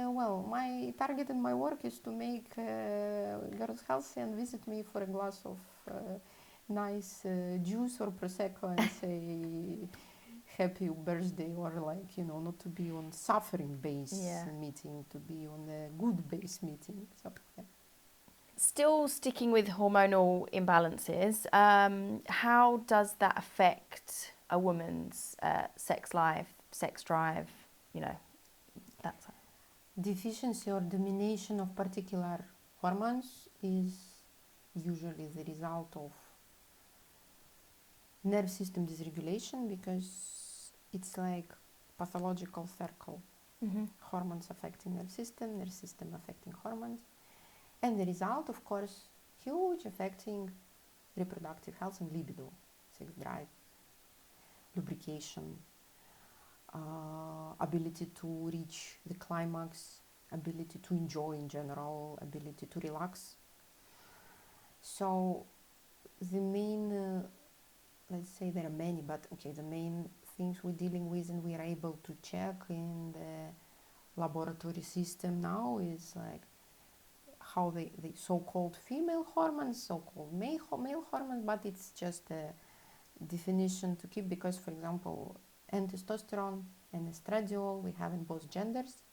my target in my work is to make girls healthy and visit me for a glass of nice juice or prosecco and say happy birthday, or not to be on suffering base meeting, to be on a good base meeting. So, Still sticking with hormonal imbalances, how does that affect a woman's sex life, sex drive, that side? Deficiency or domination of particular hormones is usually the result of nerve system dysregulation, because it's like pathological circle. Hormones affecting nerve system affecting hormones, and the result, of course, huge affecting reproductive health and libido, sex drive, lubrication, ability to reach the climax, ability to enjoy in general, ability to relax. So the main, let's say there are many, but okay, the main things we're dealing with and we are able to check in the laboratory system now is like how the so-called female hormones, so-called male hormones, but it's just a definition to keep, because, for example, And testosterone and estradiol we have in both genders.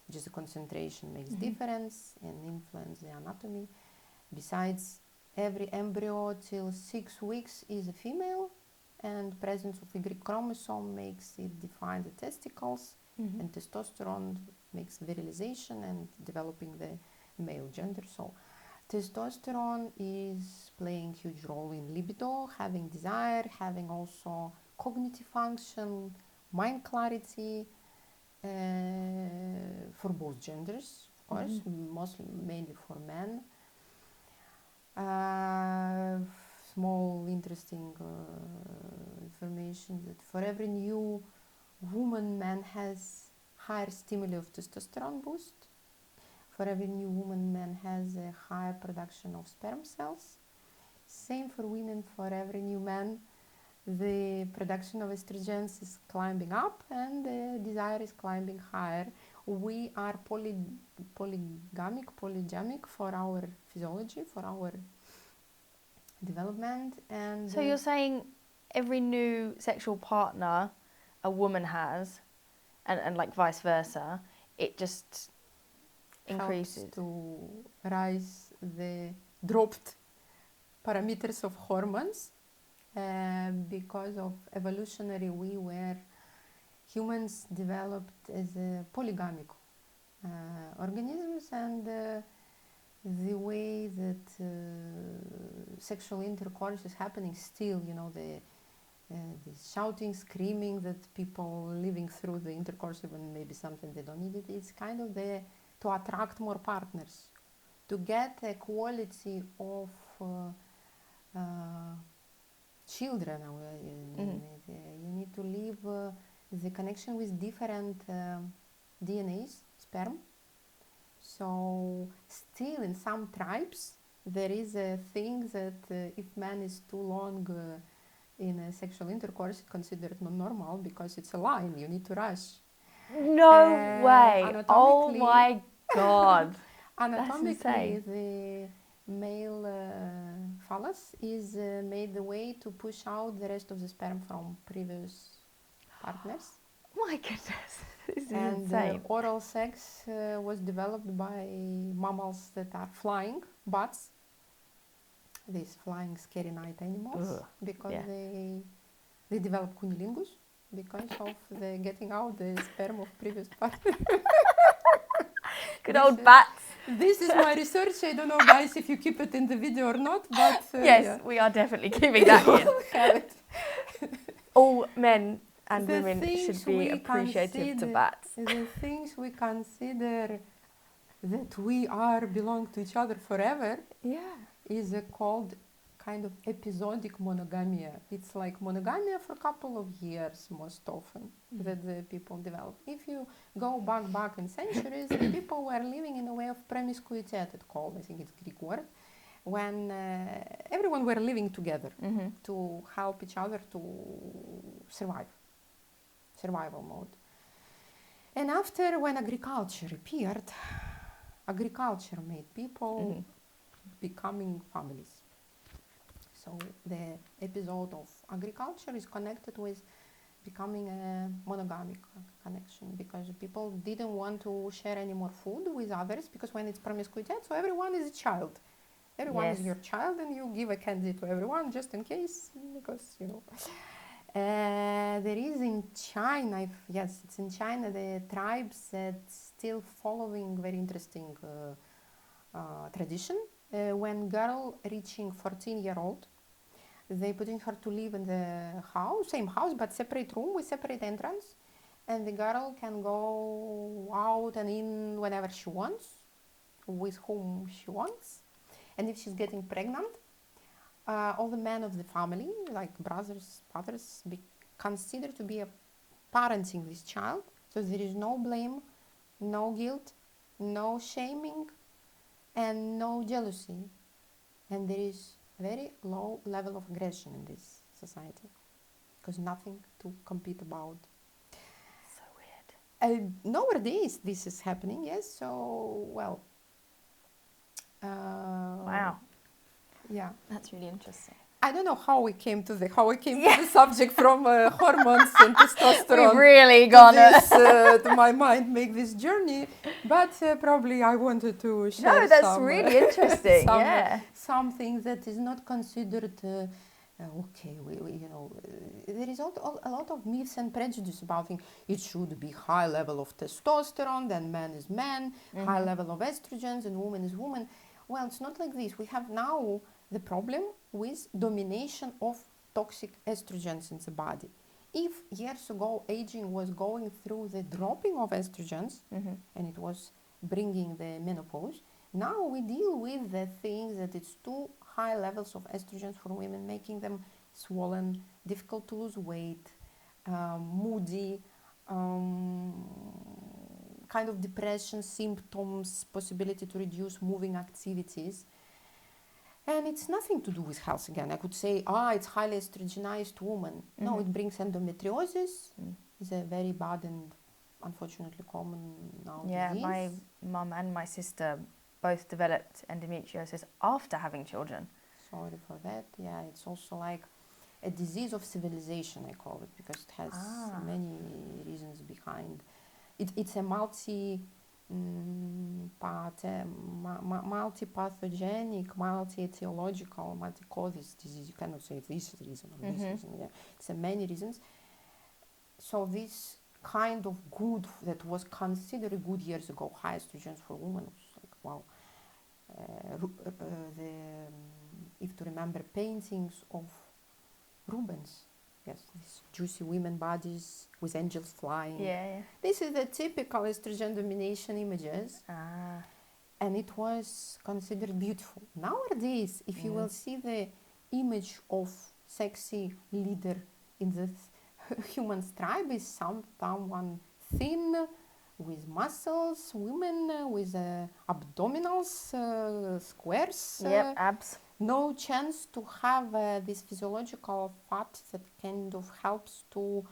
Just the concentration makes difference and influence the anatomy. Besides, every embryo till 6 weeks is a female, and presence of Y chromosome makes it define the testicles, and testosterone makes virilization and developing the male gender. So testosterone is playing huge role in libido, having desire, having also cognitive function, mind clarity, for both genders, of course, mostly mainly for men. Small interesting information that for every new woman, man has higher stimuli of testosterone boost. For every new woman, man has a higher production of sperm cells. Same for women. For every new man, the production of estrogens is climbing up and the desire is climbing higher. We are polygamic for our physiology, for our development. And so you're saying every new sexual partner a woman has, and like vice versa, it just increases helps to rise the dropped parameters of hormones. Because of evolutionary, we were humans developed as a polygamic organisms, and the way that sexual intercourse is happening still, you know, the shouting, screaming that people living through the intercourse, even maybe something they don't need it, it's kind of to attract more partners, to get a quality of children. You need to leave the connection with different DNAs, sperm. So still in some tribes there is a thing that if man is too long in a sexual intercourse, it's considered not normal because it's a line, you need to rush. No way. Oh my God. Anatomically, the male phallus is made the way to push out the rest of the sperm from previous partners. My goodness, this is and insane. Oral sex was developed by mammals that are flying bats, these flying scary night animals, because they develop cunnilingus because of the getting out the sperm of previous partners. Good old bats. This is my research. I don't know, guys, if you keep it in the video or not, but yes, we are definitely keeping that in. Have it. All men and women should be appreciative to bats. The things we consider that we belong to each other forever, is called kind of episodic monogamia. It's like monogamia for a couple of years most often that the people develop. If you go back in centuries, the people were living in a way of promiscuität, called, I think it's Greek word, when everyone were living together to help each other to survival mode. And after, when agriculture appeared, agriculture made people becoming families. So the episode of agriculture is connected with becoming a monogamic connection, because people didn't want to share any more food with others, because when it's promiscuität, so everyone is a child. Everyone is your child, and you give a candy to everyone just in case, because, you know. There is in China, it's in China, the tribes that still following very interesting tradition. When girl reaching 14-year-old, they putting her to live in the house, same house, but separate room with separate entrance. And the girl can go out and in whenever she wants, with whom she wants. And if she's getting pregnant, all the men of the family, like brothers, fathers, considered to be parenting this child. So there is no blame, no guilt, no shaming, and no jealousy. And there is very low level of aggression in this society, because nothing to compete about. So weird. Nowadays this is happening, yes. So, wow. Yeah. That's really interesting. I don't know how we came to the subject from hormones and testosterone. We've really gone To my mind, make this journey, but probably I wanted to share. No, that's really interesting. Some things that is not considered. Okay, there is a lot of myths and prejudice about things. It should be high level of testosterone, then man is man, high level of estrogens, and woman is woman. Well, it's not like this. We have now the problem with domination of toxic estrogens in the body. If years ago aging was going through the dropping of estrogens and it was bringing the menopause, now we deal with the things that it's too high levels of estrogens for women, making them swollen, difficult to lose weight, moody, kind of depression symptoms, possibility to reduce moving activities. And it's nothing to do with health again. I could say, it's highly estrogenized woman. No, it brings endometriosis. It's a very bad and unfortunately common now disease. My mum and my sister both developed endometriosis after having children. Sorry for that. Yeah, it's also like a disease of civilization, I call it, because it has many reasons behind. It's a multi-pathogenic, multi-etiological, multi-causes disease. You cannot say it's this reason or this reason. Yeah. It's many reasons. So this kind of good that was considered good years ago, high estrogens for women, was like, wow. If to remember paintings of Rubens, yes, these juicy women bodies with angels flying. Yeah. This is the typical estrogen domination images. And it was considered beautiful. Nowadays, if you will see the image of sexy leader in the human tribe, is someone thin, with muscles, women with abdominals, squares. Abs. No chance to have this physiological fat that kind of helps to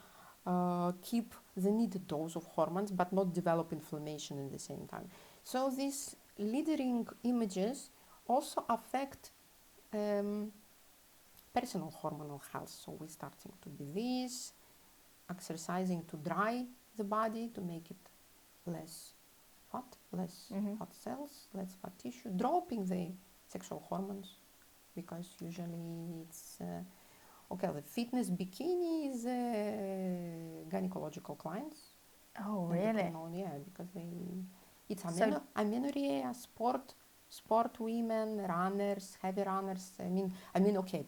keep the needed dose of hormones but not develop inflammation at the same time. So these leading images also affect personal hormonal health. So we're starting to be this, exercising to dry the body to make it less fat, less fat cells, less fat tissue, dropping the sexual hormones, because usually it's the fitness bikini is gynecological clients. Oh, really? Yeah, because it's amenorrhea, sport women, runners, heavy runners. I mean, okay.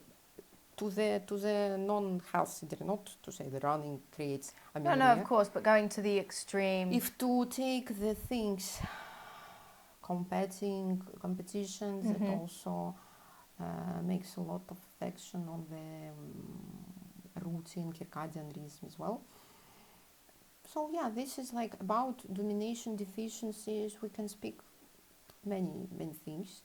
To the non-healthy, not to say the running creates amenorrhea. No, of course, but going to the extreme. If to take the things, competitions, it also makes a lot of affection on the routine circadian rhythm as well. So yeah, this is like about domination deficiencies. We can speak many things.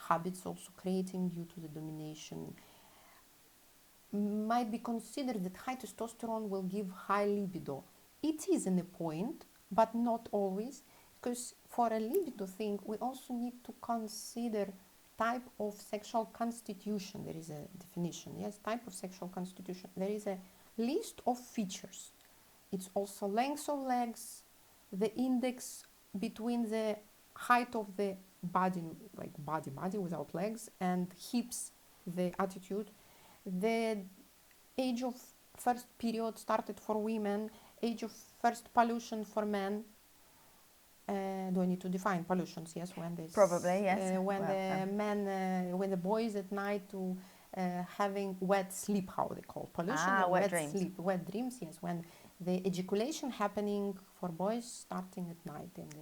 Habits also creating due to the domination. Might be considered that high testosterone will give high libido. It is in a point, but not always, because for a libido thing, we also need to consider type of sexual constitution. There is a definition, yes, type of sexual constitution. There is a list of features. It's also length of legs, the index between the height of the body, like body without legs, and hips, the attitude, the age of first period started for women, age of first pollution for men. Do I need to define pollutions? Yes, when this probably yes. When the boys at night to having wet sleep, how they call pollution, wet dreams. Sleep, wet dreams. Yes, when the ejaculation happening for boys starting at night, and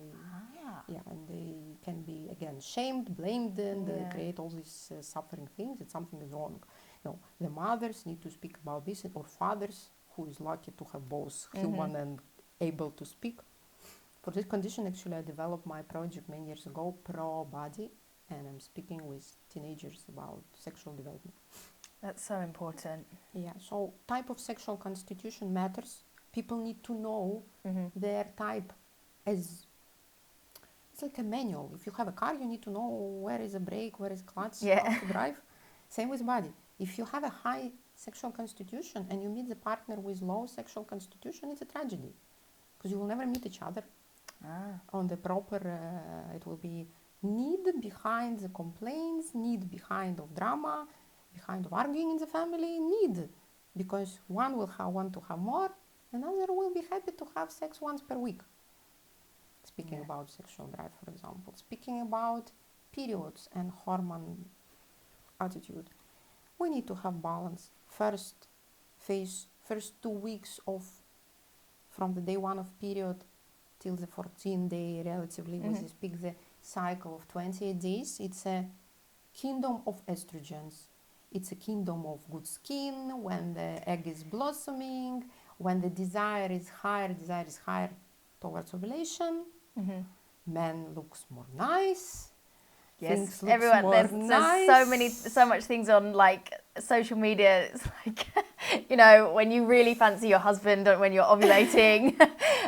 they can be again shamed, blamed, and create all these suffering things. That something is wrong. No, the mothers need to speak about this, or fathers who is lucky to have both human and able to speak. For this condition, actually, I developed my project many years ago, Pro Body, and I'm speaking with teenagers about sexual development. That's so important. Yeah, so type of sexual constitution matters. People need to know their type. It's like a manual. If you have a car, you need to know where is a brake, where is clutch, how to drive. Same with body. If you have a high sexual constitution and you meet the partner with low sexual constitution, it's a tragedy because you will never meet each other on the proper, it will be need behind the complaints, need behind of drama, behind of arguing in the family, need. Because one will want to have more, another will be happy to have sex once per week. Speaking about sexual drive, for example. Speaking about periods and hormone attitude. We need to have balance. First 2 weeks of from the day 1 of period till the 14th day relatively, we speak the cycle of 28 days. It's a kingdom of estrogens. It's a kingdom of good skin, when the egg is blossoming, when the desire is higher towards ovulation. Man looks more nice. Yes, everyone. There's so much things on like social media. It's like, you know, when you really fancy your husband, when you're ovulating,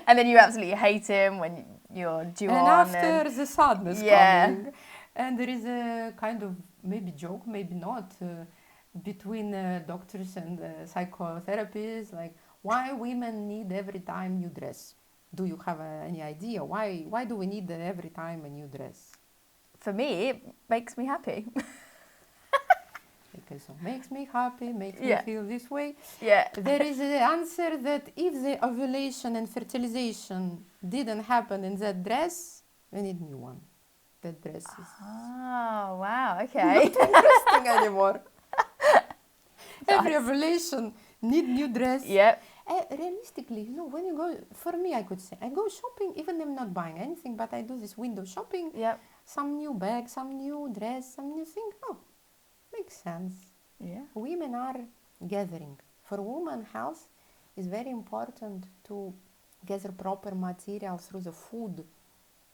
and then you absolutely hate him when you're due and on. After the sadness coming, and there is a kind of maybe joke, maybe not, between doctors and psychotherapists, like why women need every time new dress. Do you have any idea why do we need every time a new dress? For me, it makes me happy. Because it makes me happy, makes me feel this way. Yeah. There is the answer that if the ovulation and fertilization didn't happen in that dress, we need a new one. That dress is wow, okay. not interesting anymore. Every ovulation need new dress. Yep. Realistically, you know, when you go, for me, I could say, I go shopping, even I'm not buying anything, but I do this window shopping. Yep. Some new bag, some new dress, some new thing. Oh, makes sense. Yeah. Women are gathering. For women, health is very important to gather proper material through the food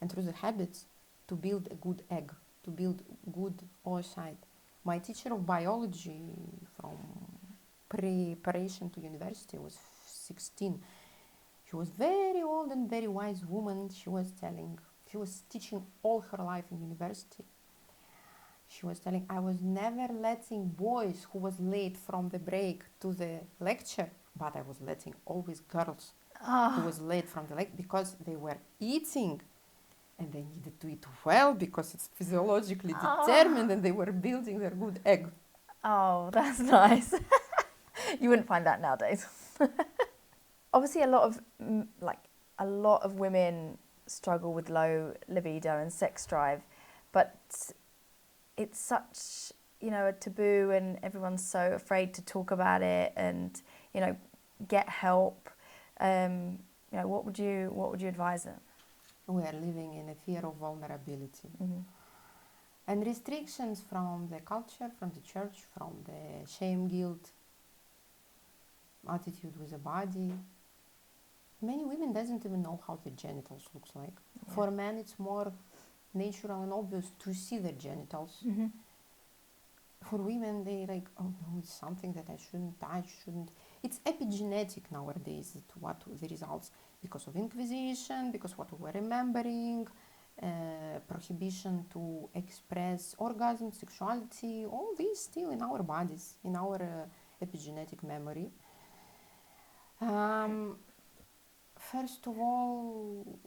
and through the habits to build a good egg, to build good oocyte. My teacher of biology from preparation to university was 16. She was very old and very wise woman. She was teaching all her life in university. She was telling, I was never letting boys who was late from the break to the lecture, but I was letting always girls who was late from the lecture because they were eating and they needed to eat well because it's physiologically determined and they were building their good egg. Oh, that's nice. You wouldn't find that nowadays. Obviously, a lot of women struggle with low libido and sex drive, but it's such, you know, a taboo, and everyone's so afraid to talk about it and, you know, get help. You know, what would you advise them? We are living in a fear of vulnerability. And restrictions from the culture, from the church, from the shame, guilt, attitude with the body. Many women doesn't even know how the genitals looks like. Yeah. For men, it's more natural and obvious to see the genitals. For women, they like, oh no, it's something that I shouldn't touch, It's epigenetic nowadays, what the results, because of Inquisition, because what we were remembering, prohibition to express orgasm, sexuality, all these still in our bodies, in our epigenetic memory. First of all,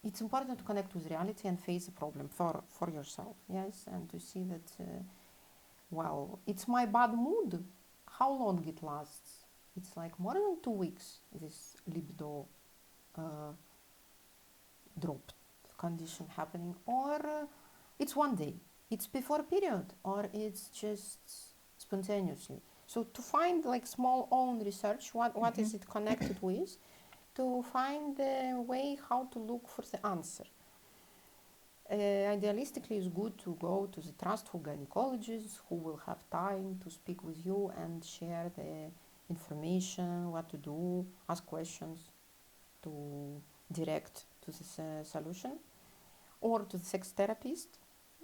it's important to connect with reality and face the problem for yourself, yes, and to see that, well, it's my bad mood. How long it lasts? It's like more than 2 weeks, this libido drop condition happening, or it's 1 day, it's before period, or it's just spontaneously. So to find like small own research, what is it connected with, to find the way how to look for the answer. Idealistically, it's good to go to the trustful gynaecologist who will have time to speak with you and share the information, what to do, ask questions to direct to the solution, or to the sex therapist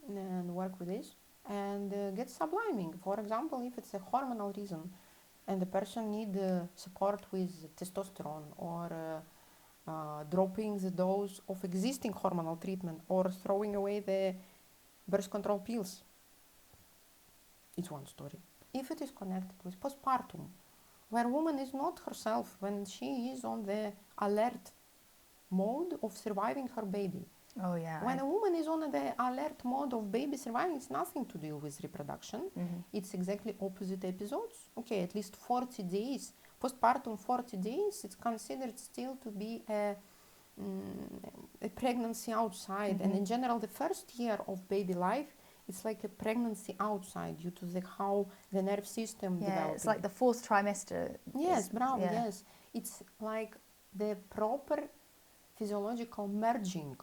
and work with this and get subliming. For example, if it's a hormonal reason and the person need support with testosterone or dropping the dose of existing hormonal treatment or throwing away the birth control pills. it's one story. If it is connected with postpartum, where woman is not herself, when she is on the alert mode of surviving her baby. Oh yeah. When a woman is on the alert mode of baby surviving, it's nothing to do with reproduction. It's exactly opposite episodes. Okay, at least 40 days, postpartum 40 days, it's considered still to be a pregnancy outside. And in general, the first year of baby life, it's like a pregnancy outside due to how the nerve system develops. It's like the fourth trimester. Yes, bravo, yes. It's like the proper physiological merging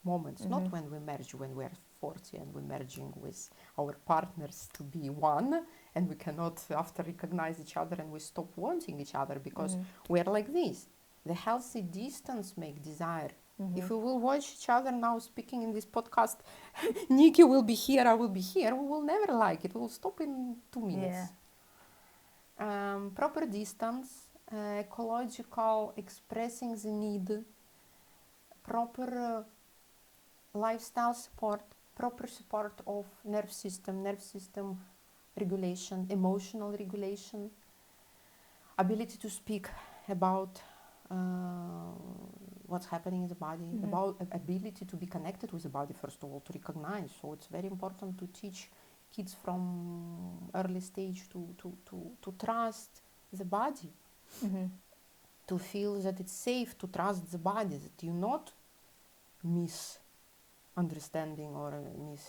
moments, not when we merge when we're 40 and we're merging with our partners to be one, and we cannot after recognize each other and we stop wanting each other because we're like this. The healthy distance make desire. If we will watch each other now speaking in this podcast, Nikki will be here, I will be here, we will never like it. We will stop in 2 minutes. Proper distance, ecological expressing the need, proper lifestyle support, proper support of nerve system regulation, emotional regulation, ability to speak about what's happening in the body, about ability to be connected with the body, first of all, to recognize. So it's very important to teach kids from early stage to trust the body, to feel that it's safe to trust the body, that you're not misunderstanding or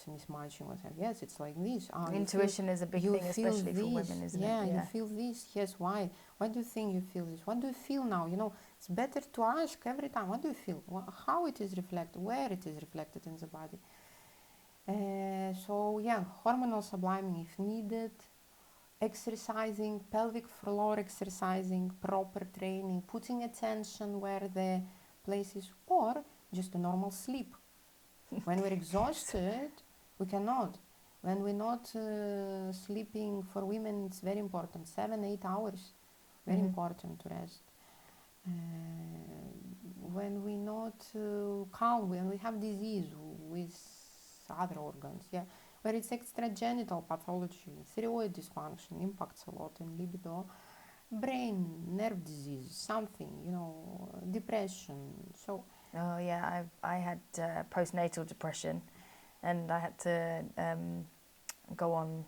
mismatching whatever. Yes, it's like this. Intuition is a big thing, especially for women, isn't it? Yeah, you feel this. Yes, why? Why do you think you feel this? What do you feel now? You know, it's better to ask every time, what do you feel? How it is reflected? Where it is reflected in the body? So yeah, hormonal subliming if needed, exercising, pelvic floor exercising, proper training, putting attention where the place is, or just a normal sleep. When we're exhausted, we cannot. When we're not sleeping, for women it's very important, 7-8 hours, very important to rest. When we're not calm, when we have disease with other organs, where it's extragenital pathology, thyroid dysfunction impacts a lot in libido, brain, nerve disease, something, depression. So. Oh yeah, I had postnatal depression, and I had to go on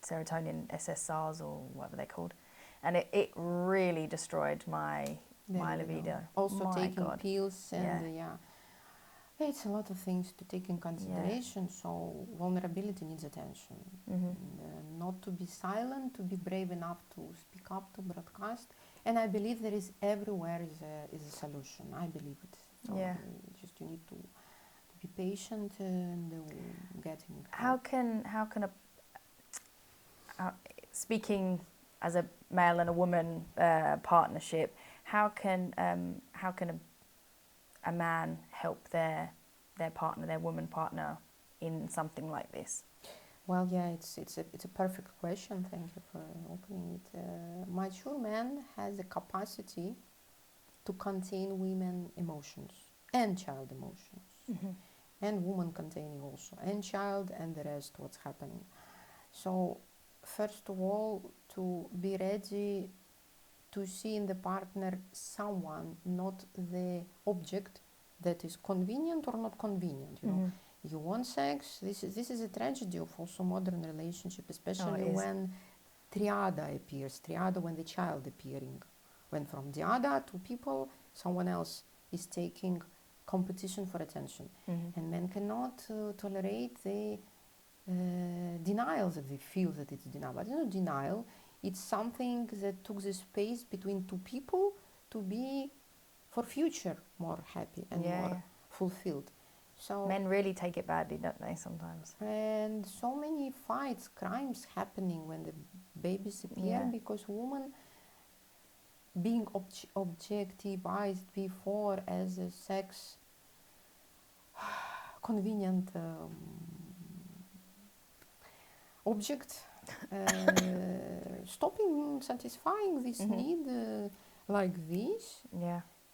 serotonin SSRIs or whatever they're called, and it really destroyed my libido. Also taking pills and it's a lot of things to take in consideration. So vulnerability needs attention. And, not to be silent, to be brave enough to speak up, to broadcast. And I believe there is everywhere is a solution. I believe it. So just you need to be patient and getting help. How can speaking as a male and a woman partnership, how can a man help their partner, their woman partner, in something like this? Well, it's a perfect question. Thank you for opening it. Mature man has a capacity to contain women emotions and child emotions, and woman containing also, and child and the rest what's happening. So first of all, to be ready to see in the partner someone, not the object that is convenient or not convenient. You know, you want sex. This is a tragedy of also modern relationship, especially when triada appears. Triada, when the child appearing, when from diada to people, someone else is taking competition for attention, and men cannot tolerate the denials that they feel that it's denial. But it's not denial. It's something that took the space between two people to be for future more happy and more fulfilled. So men really take it badly, don't they, sometimes? And so many fights, crimes happening when the babies appear because women being objectivized before as a sex convenient object, stopping satisfying this need like this,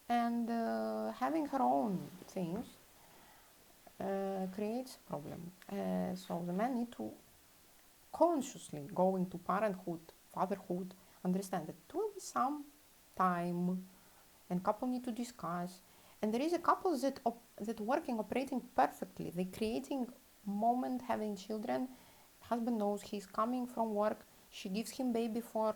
and having her own things creates a problem. So the men need to consciously go into parenthood, fatherhood, understand that it will be some time and couple need to discuss. And there is a couple that working, operating perfectly. They creating moment, having children. Husband knows he's coming from work. She gives him baby for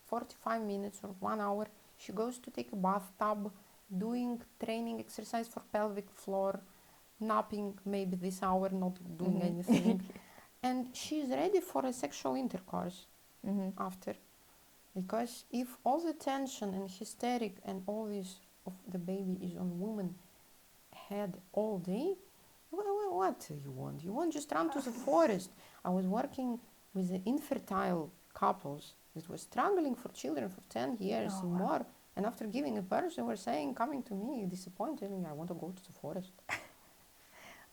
45 minutes or 1 hour. She goes to take a bathtub, doing training exercise for pelvic floor, napping maybe this hour, not doing anything. And she's ready for a sexual intercourse after. Because if all the tension and hysteric and all this of the baby is on woman head all day, what you want? You want just run to the forest. I was working with the infertile couples that were struggling for children for 10 years and more. And after giving a birth, they were saying, coming to me, disappointed, I want to go to the forest.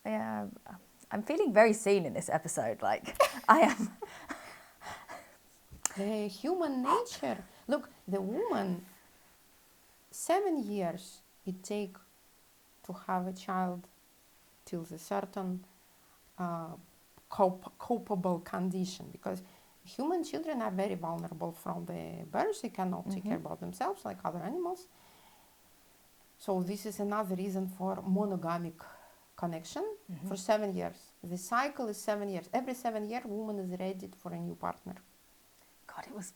Yeah, I'm feeling very seen in this episode. Like, I am. The human nature. Look, the woman, 7 years it takes to have a child till the certain copable condition, because human children are very vulnerable from the birth. They cannot take care about themselves like other animals. So this is another reason for monogamic connection for 7 years. The cycle is 7 years. Every 7 years, woman is ready for a new partner. God, it was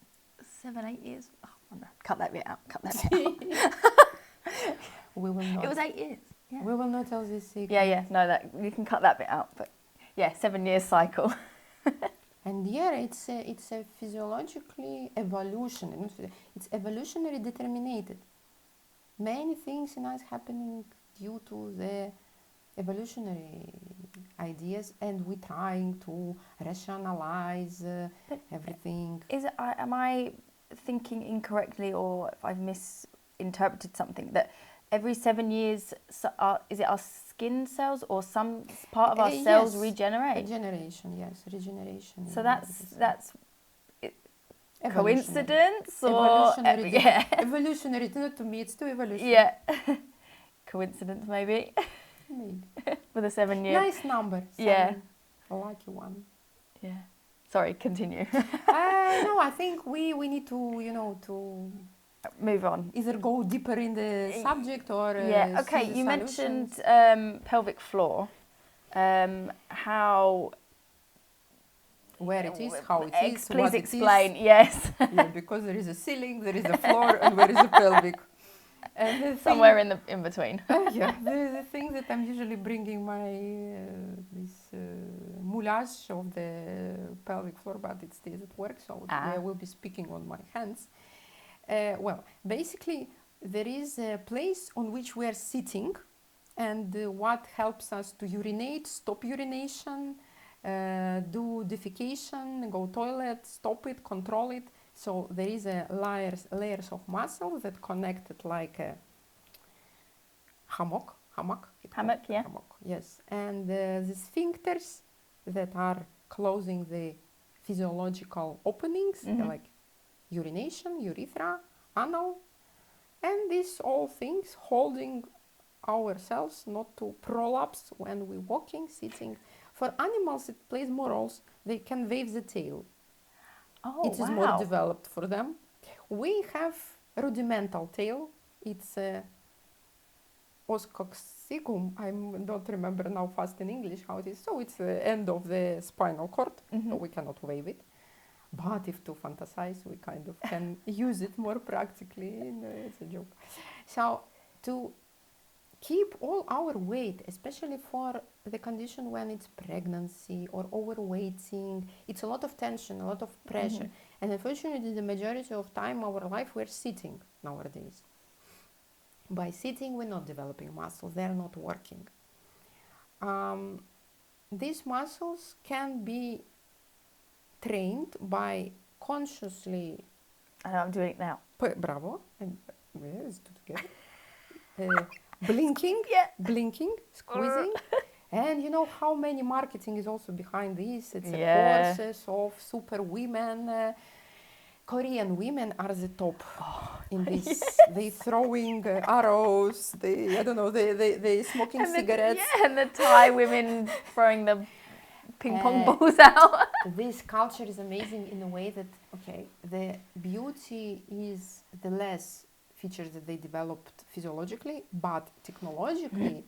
7, 8 years. Oh, no. Cut that bit out. Cut that bit out. We will not. It was 8 years. Yeah. We will not tell this secret. Yeah. No, that you can cut that bit out. But yeah, 7 years cycle. And yeah, it's a physiologically evolution. It's evolutionary determined. Many things in us happening due to the evolutionary ideas, and we're trying to rationalize everything. Am I thinking incorrectly, or if I've misinterpreted something, that every 7 years, is it our skin cells or some part of our cells regenerate? Regeneration, yes, regeneration. So that's coincidence or evolutionary? Yeah, evolutionary. Not to me, it's too evolutionary. Yeah, coincidence maybe. Maybe. With a 7 year. Nice number. 7. Yeah. A lucky one. Yeah. Sorry, continue. No, I think we need to, to move on. Either go deeper in the subject or yeah. Okay, you solutions. mentioned pelvic floor. How... Where it is, how it is, please what explain, it is. yes. Yeah, because there is a ceiling, there is a floor, and where is the pelvic? And somewhere in between. Yeah, the thing that I'm usually bringing my moulage of the pelvic floor, but it stays at work, so I will be speaking on my hands. Well, basically, there is a place on which we are sitting, and what helps us to urinate, stop urination, do defecation, go toilet, stop it, control it. So there is a layers of muscle that connected like a hammock, yeah. Hammock, yes. And the sphincters that are closing the physiological openings, like urination, urethra, anal, and these all things holding ourselves not to prolapse when we're walking, sitting. For animals, it plays more roles. They can wave the tail. Oh, it is more developed for them. We have rudimental tail. It's oscoxicum. I don't remember now fast in English how it is. So it's the end of the spinal cord. So we cannot wave it. But if to fantasize, we kind of can use it more practically. It's a joke. So to keep all our weight, especially for the condition when it's pregnancy or overweighting, it's a lot of tension, a lot of pressure. And unfortunately, the majority of time our life we're sitting nowadays. By sitting, we're not developing muscles, they're not working. These muscles can be trained by consciously... I'm doing it now. Bravo. And let's do it together. Blinking, squeezing. And you know how many marketing is also behind this. It's courses of super women. Korean women are the top in this. Yes. They throwing arrows. They smoking cigarettes. And the Thai women throwing the ping pong balls out. This culture is amazing in a way that, okay, the beauty is the less features that they developed physiologically, but technologically,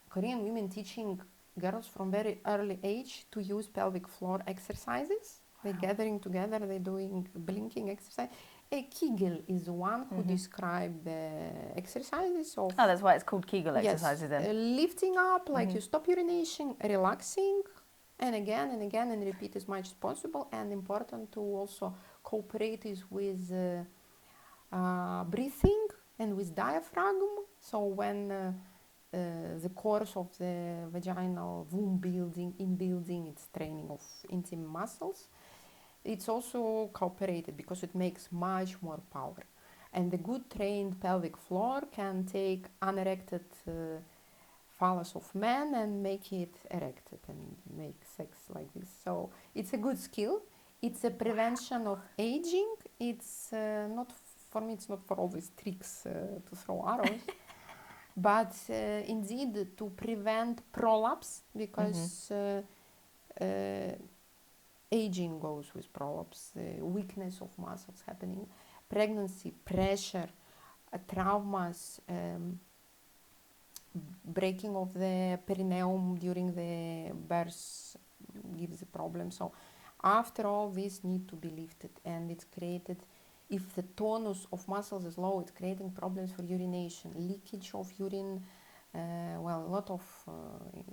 Korean women teaching girls from very early age to use pelvic floor exercises. They're gathering together, they're doing blinking exercise. A Kegel is the one who described the exercises of... Oh, that's why it's called Kegel exercises then. Lifting up, like you stop urination, relaxing, and again and repeat as much as possible. And important to also cooperate is with breathing and with diaphragm. So when the course of the vaginal womb building, it's training of intimate muscles. It's also cooperated because it makes much more power. And the good trained pelvic floor can take unerected phallus of men and make it erected and make sex like this. So it's a good skill. It's a prevention of aging. It's not, for me, it's not for all these tricks to throw arrows. But indeed to prevent prolapse, because aging goes with prolapse, weakness of muscles happening, pregnancy, pressure, traumas, breaking of the perineum during the birth gives a problem. So after all, this need to be lifted, and it's created, if the tonus of muscles is low, it's creating problems for urination, leakage of urine, a lot of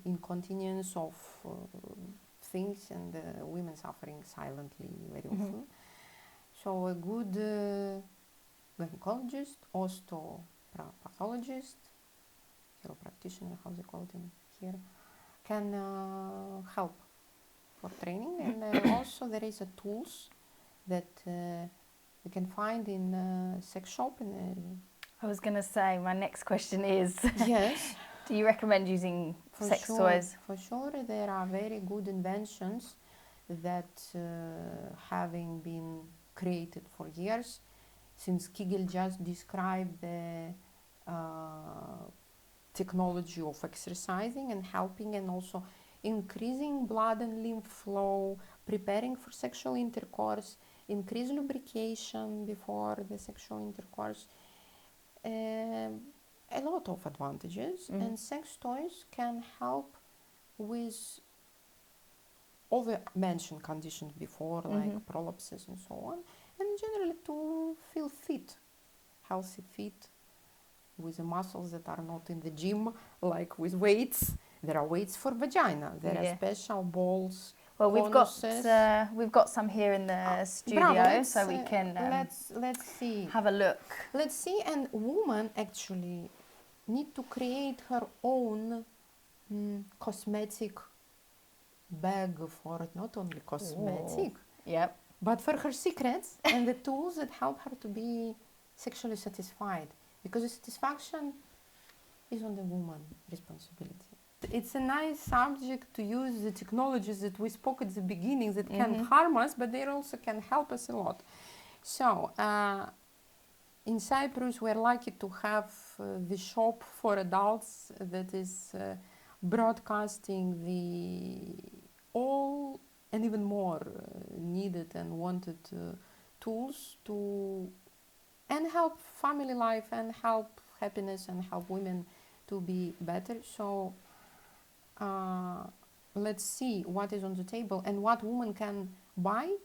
incontinence of things, and women suffering silently very often. So a good gynecologist, osteopathologist, chiropractitioner, how they call it in here, can help for training. And also there is a tools that you can find in sex shop. I was going to say, my next question is, yes, do you recommend using sex toys? For sure, there are very good inventions that having been created for years, since Kegel just described the technology of exercising and helping, and also increasing blood and lymph flow, preparing for sexual intercourse, increase lubrication before the sexual intercourse. A lot of advantages, and sex toys can help with all the mentioned conditions before, like prolapses and so on, and generally to feel fit, healthy fit, with the muscles that are not in the gym, like with weights. There are weights for vagina. There are special balls. Well, we've got some here in the studio, so we can let's see. Have a look. Let's see. And woman actually need to create her own cosmetic bag for not only cosmetic, but for her secrets and the tools that help her to be sexually satisfied. Because the satisfaction is on the woman responsibility. It's a nice subject to use the technologies that we spoke at the beginning that can harm us, but they also can help us a lot. So in Cyprus, we're lucky to have the shop for adults that is broadcasting the all and even more needed and wanted tools to and help family life and help happiness and help women to be better. So let's see what is on the table and what woman can buy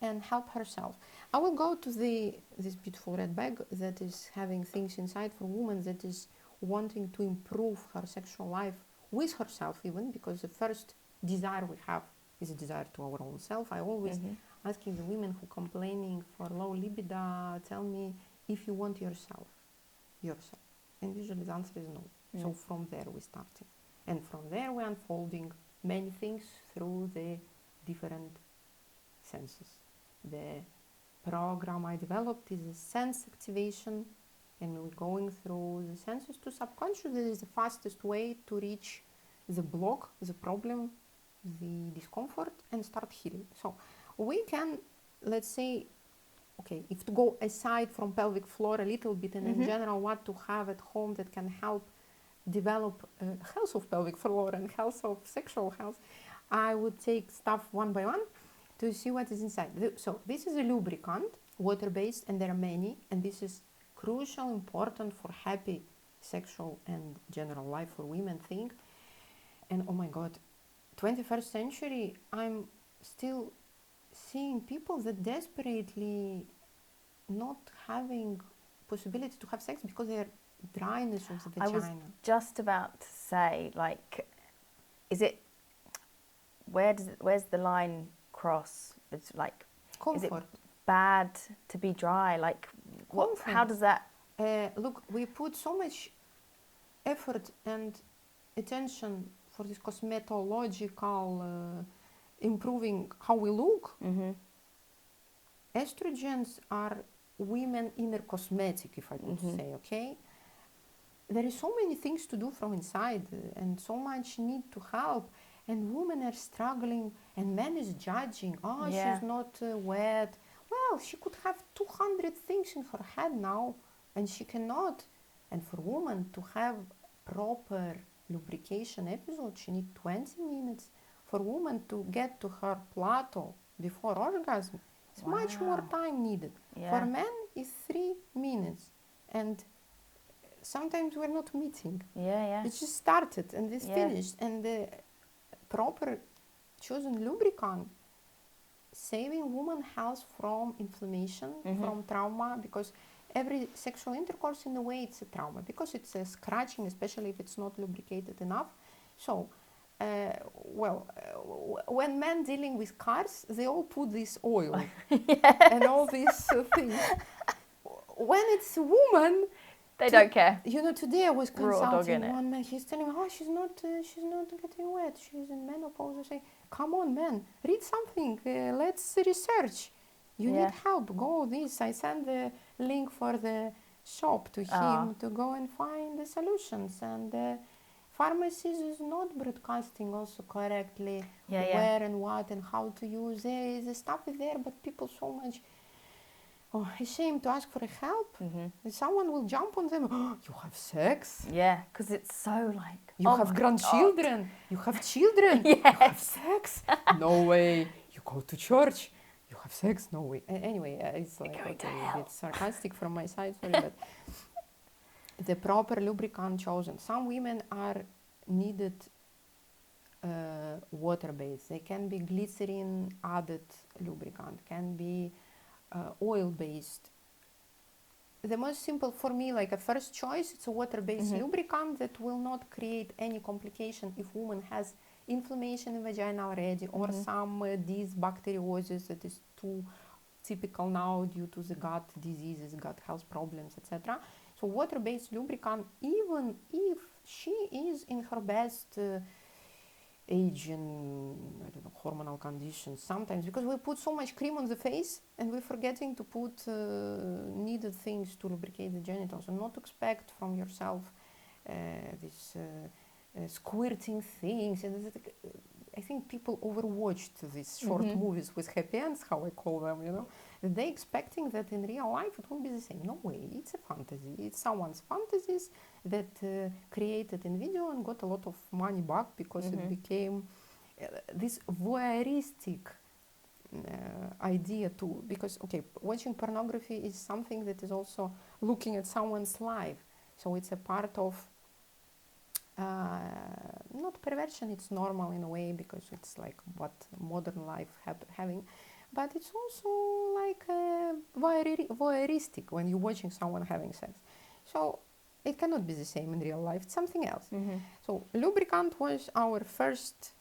and help herself. I will go to this beautiful red bag that is having things inside for women that is wanting to improve her sexual life with herself, even because the first desire we have is a desire to our own self. I always asking the women who complaining for low libido, tell me if you want yourself, and usually the answer is no. So from there we starting, and from there we're unfolding many things through the different senses. The program I developed is a sense activation, and we're going through the senses to subconscious. This is the fastest way to reach the block, the problem, the discomfort, and start healing. So we can, let's say, okay, if to go aside from pelvic floor a little bit, and in general what to have at home that can help develop health of pelvic floor and health of sexual health, I would take stuff one by one to see what is inside. So this is a lubricant, water-based, and there are many, and this is crucial, important for happy sexual and general life for women thing. And oh my God, 21st century, I'm still seeing people that desperately not having possibility to have sex because they're dryness of the vagina. I was just about to say, like, is it, where's the line cross? It's like, Comfort. is it bad to be dry? Like, what, how does that? Look, we put so much effort and attention for this cosmetological improving how we look. Mm-hmm. Estrogens are women inner cosmetic, if I could say, okay? There is so many things to do from inside and so much need to help, and women are struggling and men is judging. Oh, she's not wet. Well, she could have 200 things in her head now and she cannot. And for women to have proper lubrication episode, she needs 20 minutes. For women to get to her plateau before orgasm, it's much more time needed. For men, it's 3 minutes. And sometimes we're not meeting. It just started and it's finished. And the proper chosen lubricant saving woman health from inflammation, from trauma, because every sexual intercourse in a way it's a trauma because it's a scratching, especially if it's not lubricated enough. So when men dealing with cars, they all put this oil and all these things. When it's a woman, they don't care. You know, today I was consulting one man. He's telling me, "Oh, she's not getting wet. She's in menopause." I say, "Come on, man, read something. Let's research. You need help. Go this." I send the link for the shop to him to go and find the solutions. And pharmacies is not broadcasting also correctly where and what and how to use. The stuff is there, but people so much ashamed to ask for help. Someone will jump on them. Oh, you have sex? Yeah, because it's so like... You have grandchildren? You have children? You have sex? No way. You go to church? You have sex? No way. Anyway, it's like a bit sarcastic from my side, sorry, but the proper lubricant chosen. Some women are needed water-based. They can be glycerin added lubricant, can be oil-based. The most simple for me, like a first choice, it's a water-based lubricant that will not create any complication if woman has inflammation in vagina already or some dysbacteriosis that is too typical now due to the gut diseases, gut health problems, etc. So water-based lubricant, even if she is in her best age and hormonal conditions sometimes, because we put so much cream on the face and we're forgetting to put needed things to lubricate the genitals, and not expect from yourself this squirting things. And I think people overwatched these short movies with happy ends, how I call them, you know. They expecting that in real life it won't be the same. No way, it's a fantasy. It's someone's fantasies that created in video and got a lot of money back because it became this voyeuristic idea too. Because, okay, watching pornography is something that is also looking at someone's life. So it's a part of not perversion, it's normal in a way because it's like what modern life having, but it's also like voyeuristic when you're watching someone having sex. So it cannot be the same in real life, it's something else. So lubricant was our first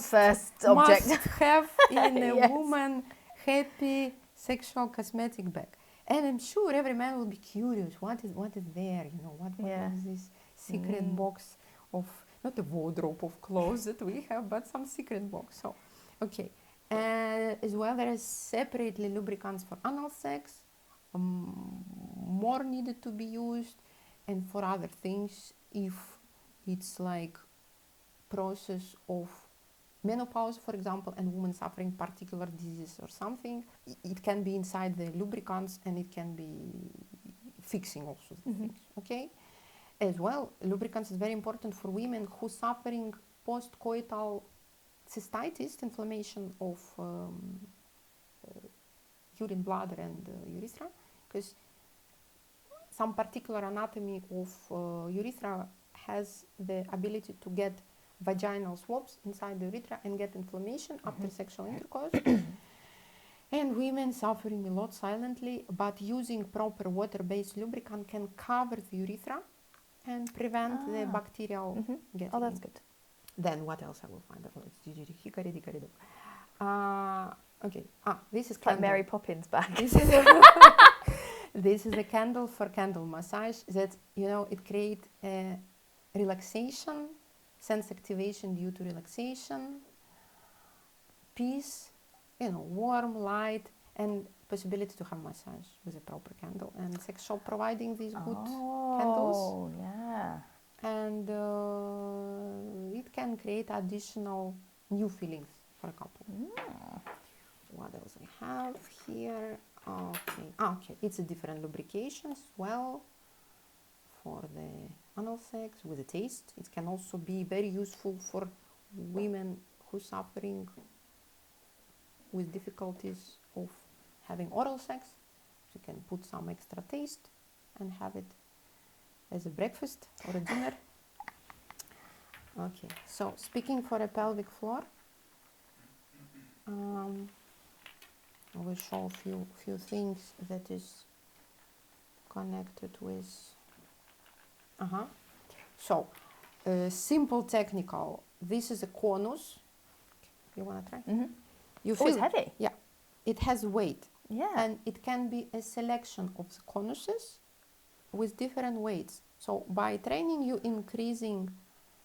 first object must have in a woman happy sexual cosmetic bag. And I'm sure every man will be curious, what is there, you know, what is this secret box of, not a wardrobe of clothes that we have, but some secret box. So, okay. As well, there is separately lubricants for anal sex, more needed to be used, and for other things, if it's like process of menopause, for example, and women suffering particular disease or something, it can be inside the lubricants and it can be fixing also the things, okay? As well, lubricants is very important for women who suffering post-coital cystitis, inflammation of urine bladder and urethra, because some particular anatomy of urethra has the ability to get vaginal swabs inside the urethra and get inflammation after sexual intercourse. And women suffering a lot silently, but using proper water-based lubricant can cover the urethra and prevent the bacterial getting Oh, that's in. good. Then what else I will find? Okay. This is It's like candle. Mary Poppins back. This is a candle for candle massage that, it creates relaxation, sense activation due to relaxation, peace, warm, light, and possibility to have massage with a proper candle. And sex shop providing these good candles. Oh, yeah. And it can create additional new feelings for a couple. What else I have here? Okay. It's a different lubrication as well for the anal sex with a taste. It can also be very useful for women who suffering with difficulties of having oral sex. You can put some extra taste and have it as a breakfast or a dinner. Okay, so speaking for a pelvic floor, I will show a few things that is connected with. So, simple technical. This is a conus. You wanna try? You Oh, it's heavy. Yeah, it has weight. Yeah. And it can be a selection of the conuses with different weights. So by training, you increasing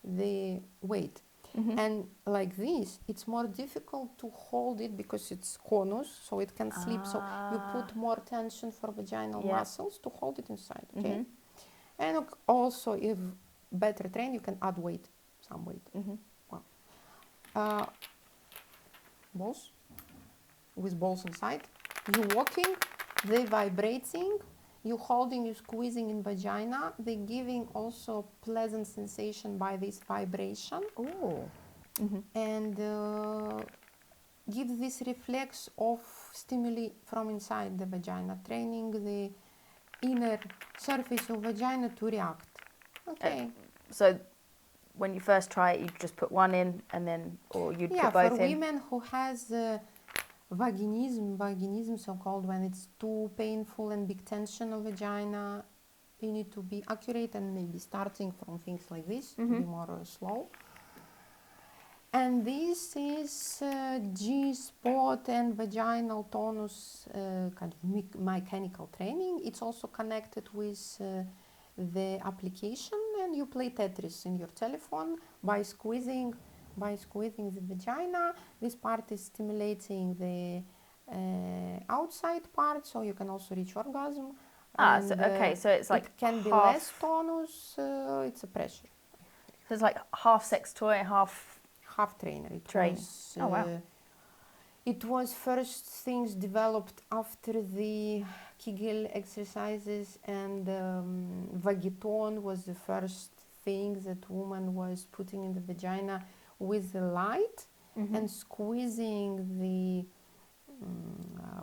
the weight. And like this, it's more difficult to hold it because it's conus, so it can slip. So you put more tension for vaginal muscles to hold it inside. Okay. And also, if better trained, you can add weight, some weight. Balls, with balls inside. You walking, they vibrating. You holding, you squeezing in vagina. They giving also pleasant sensation by this vibration. Oh. And give this reflex of stimuli from inside the vagina, training the inner surface of vagina to react. Okay. So when you first try it, you just put one in and then, or you'd put both in? Yeah, for women who has vaginism so-called, when it's too painful and big tension of vagina, you need to be accurate and maybe starting from things like this to be more slow. And this is G-spot and vaginal tonus kind of mechanical training. It's also connected with the application, and you play Tetris in your telephone by squeezing the vagina. This part is stimulating the outside part, so you can also reach orgasm. And, so it's like it can be half, less tonus. It's a pressure. So it's like half sex toy, half trainer. Oh wow! It was first things developed after the Kegel exercises, and Vagiton was the first thing that woman was putting in the vagina with the light and squeezing the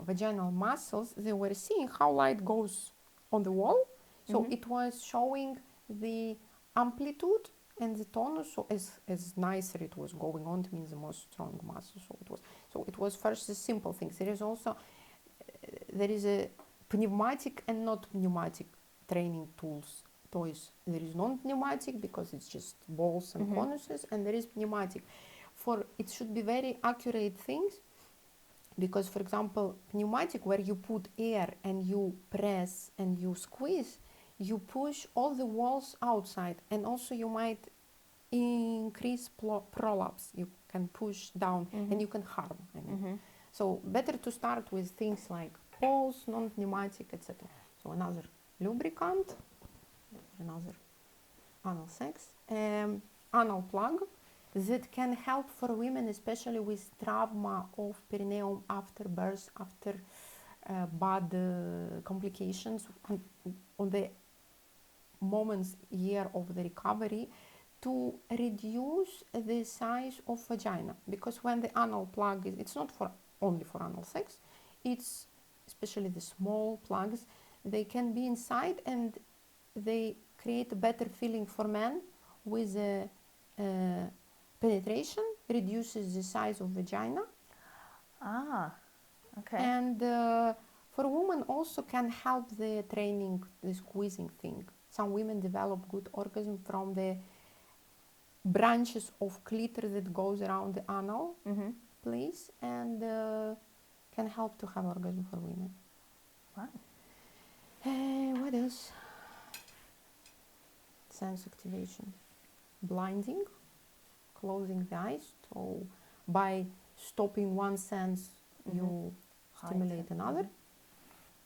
vaginal muscles. They were seeing how light goes on the wall, so it was showing the amplitude and the tonus. So as nicer it was going on, it means the most strong muscle. So it was first the simple things. There is also a pneumatic and not pneumatic training toys. There is non-pneumatic because it's just balls and conuses, and there is pneumatic. It should be very accurate things, because for example, pneumatic, where you put air and you press and you squeeze, you push all the walls outside, and also you might increase prolapse. You can push down and you can harm. So better to start with things like balls, non-pneumatic, etc. So another lubricant, another anal sex, anal plug that can help for women, especially with trauma of perineum after birth, after bad complications on the moments year of the recovery to reduce the size of vagina, because when the anal plug is, it's not for only for anal sex, it's especially the small plugs, they can be inside and they create a better feeling for men with penetration, reduces the size of vagina. Okay. And for women also can help the training, the squeezing thing. Some women develop good orgasm from the branches of clitoris that goes around the anal place, and can help to have orgasm for women. Wow. What else? Sense activation. Blinding, closing the eyes. So by stopping one sense, you stimulate another.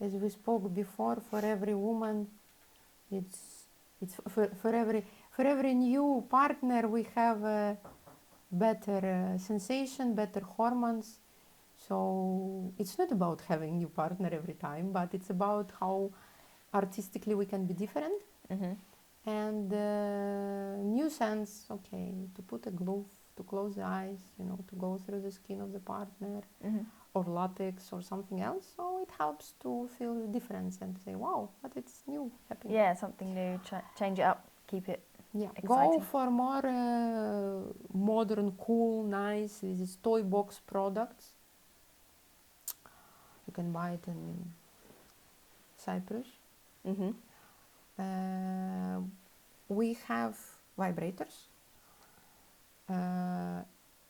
As we spoke before, for every woman, it's for every new partner we have a better sensation, better hormones. So it's not about having new partner every time, but it's about how artistically we can be different. And new sense, okay, to put a glove, to close the eyes, you know, to go through the skin of the partner, or latex or something else. So it helps to feel the difference and say, wow, but it's new happening. Yeah, something new. Change it up. Keep it. Yeah, exciting. go for more modern, cool, nice. These toy box products. You can buy it in Cyprus. We have vibrators.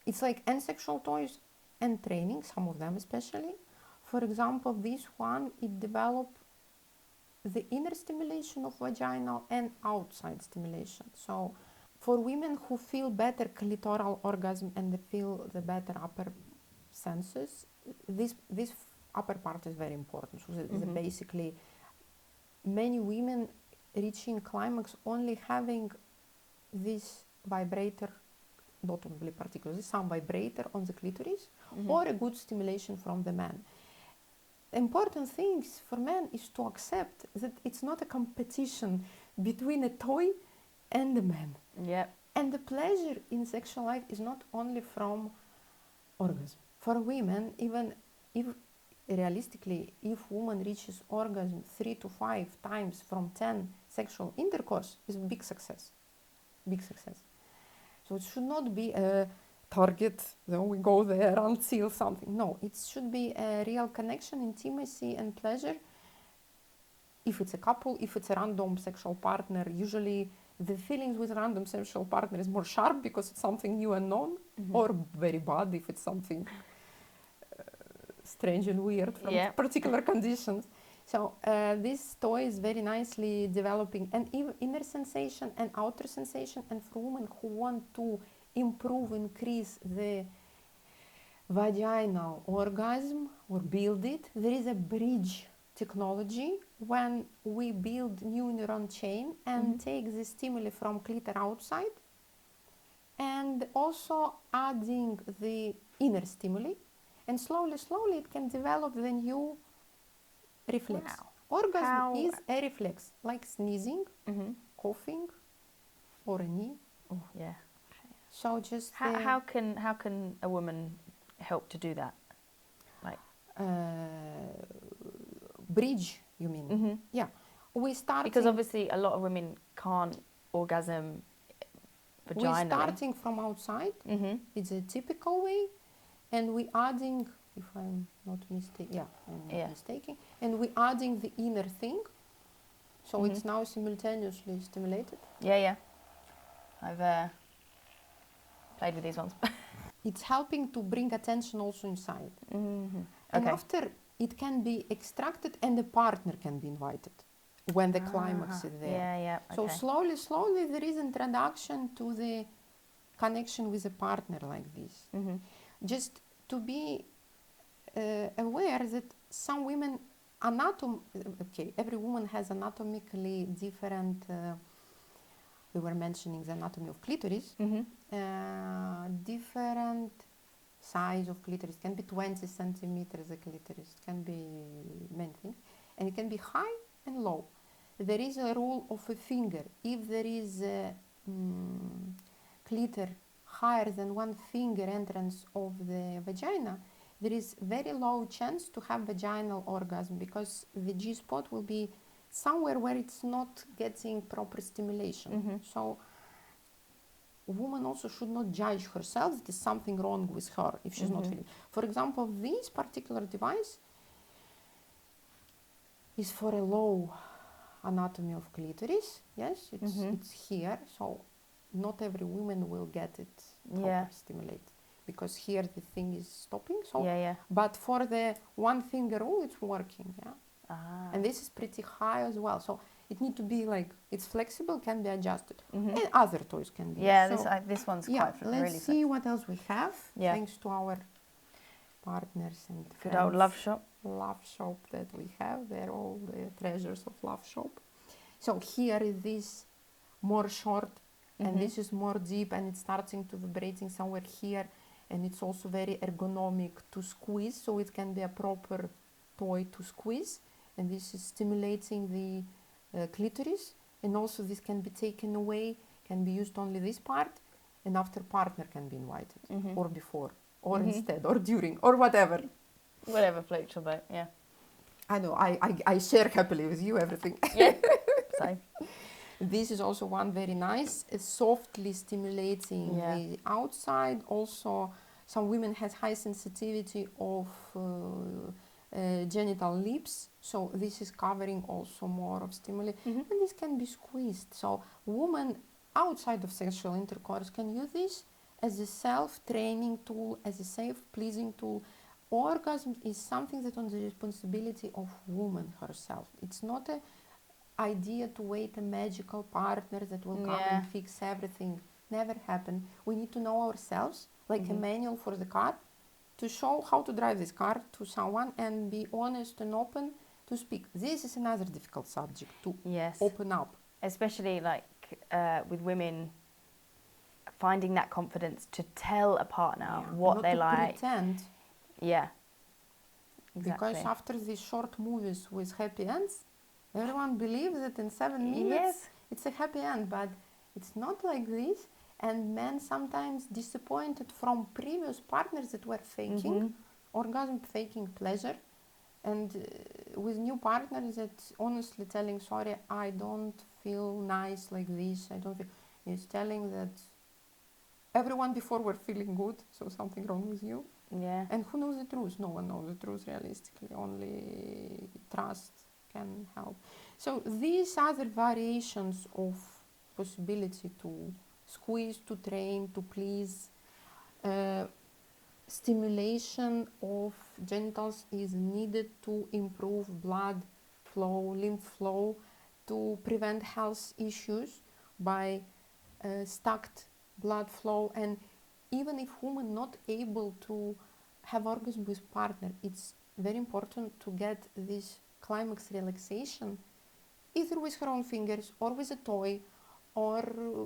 It's like sexual toys and training, some of them especially. For example, this one, it developed the inner stimulation of vaginal and outside stimulation. So for women who feel better clitoral orgasm and they feel the better upper senses, this upper part is very important. So basically, many women reaching climax only having this vibrator, not only particularly, some vibrator on the clitoris, or a good stimulation from the man. Important things for men is to accept that it's not a competition between a toy and the man. Yep. And the pleasure in sexual life is not only from orgasm. For women, even if realistically, if woman reaches orgasm 3 to 5 times from 10 sexual intercourse, is a big success. Big success. So it should not be a target, then we go there until something. No, it should be a real connection, intimacy and pleasure. If it's a couple, if it's a random sexual partner, usually the feelings with a random sexual partner is more sharp because it's something new and known, or very bad if it's something strange and weird from particular conditions. So this toy is very nicely developing an inner sensation and outer sensation. And for women who want to improve, increase the vaginal orgasm or build it, there is a bridge technology when we build new neuron chain and take the stimuli from clitor outside and also adding the inner stimuli, and slowly it can develop the new reflex. Wow. Orgasm is a reflex, like sneezing, coughing, or a knee. Oh, yeah. So just how can a woman help to do that? Like bridge, you mean? Yeah, we start because obviously a lot of women can't orgasm vaginally. We're starting from outside. It's a typical way, and we adding, if I'm not mistaken, I'm not mistaken, and we adding the inner thing, so it's now simultaneously stimulated. Yeah. I've played with these ones. It's helping to bring attention also inside. And Okay. after it can be extracted and the partner can be invited when the climax is there. Yeah. So slowly there is introduction to the connection with a partner like this. Just to be aware that some women every woman has anatomically different. We were mentioning the anatomy of clitoris. Different size of clitoris. It can be 20 centimeters a clitoris. It can be many things. And it can be high and low. there is a rule of a finger. If there is a clitor higher than 1 finger entrance of the vagina, there is very low chance to have vaginal orgasm, because the G-spot will be somewhere where it's not getting proper stimulation. So woman also should not judge herself that there's something wrong with her if she's not feeling. For example, this particular device is for a low anatomy of clitoris. Yes, it's here, so not every woman will get it proper stimulated, because here the thing is stopping. So but for the 1 finger rule, it's working. And this is pretty high as well, so it need to be like, it's flexible, can be adjusted, and other toys can be. This one's quite really let's see what else we have, thanks to our partners and friends. Good old Love Shop. Love Shop that we have. They're all the treasures of Love Shop. So here is this more short, and this is more deep, and it's starting to vibrating somewhere here, and it's also very ergonomic to squeeze, so it can be a proper toy to squeeze, and this is stimulating the clitoris, and also this can be taken away, can be used only this part, and after partner can be invited, or before, or instead, or during, or whatever. Whatever floats your boat, I know, I share happily with you everything. Same. This is also one very nice, softly stimulating the outside. Also, some women have high sensitivity of genital lips, so this is covering also more of stimulation, and this can be squeezed. So women outside of sexual intercourse can use this as a self-training tool, as a safe, pleasing tool. Orgasm is something that on the responsibility of woman herself. It's not a idea to wait a magical partner that will come and fix everything. Never happen. We need to know ourselves, like a manual for the car, to show how to drive this car to someone and be honest and open to speak. This is another difficult subject to open up. Especially like with women, finding that confidence to tell a partner what they like. Pretend. Yeah. Exactly. Because after these short movies with happy ends, everyone believes that in 7 minutes it's a happy end, but it's not like this. And men sometimes disappointed from previous partners that were faking orgasm, faking pleasure, and with new partners that honestly telling, sorry, I don't feel nice like this, I don't feel, is telling that everyone before were feeling good, so something wrong with you. And who knows the truth? No one knows the truth realistically, only trust can help. So these other variations of possibility to squeeze, to train, to please, stimulation of genitals is needed to improve blood flow, lymph flow, to prevent health issues by stacked blood flow. And even if woman not able to have orgasm with partner, it's very important to get this climax relaxation either with her own fingers or with a toy or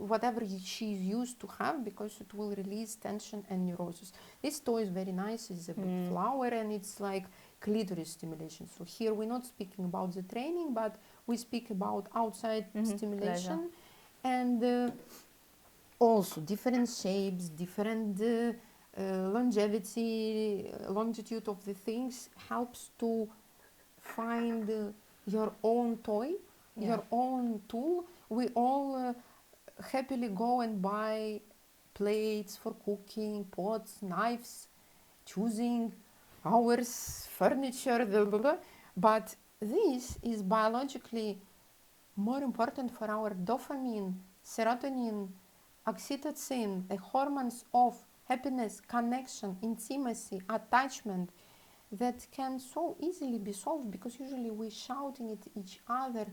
whatever she's used to have, because it will release tension and neurosis. This toy is very nice. It's a big flower and it's like clitoris stimulation. So here we're not speaking about the training, but we speak about outside stimulation. And also different shapes, different longitude of the things helps to find your own toy, your own tool. We all happily go and buy plates for cooking, pots, knives, choosing ours, furniture, blah, blah, blah. But this is biologically more important for our dopamine, serotonin, oxytocin, the hormones of happiness, connection, intimacy, attachment, that can so easily be solved, because usually we're shouting at each other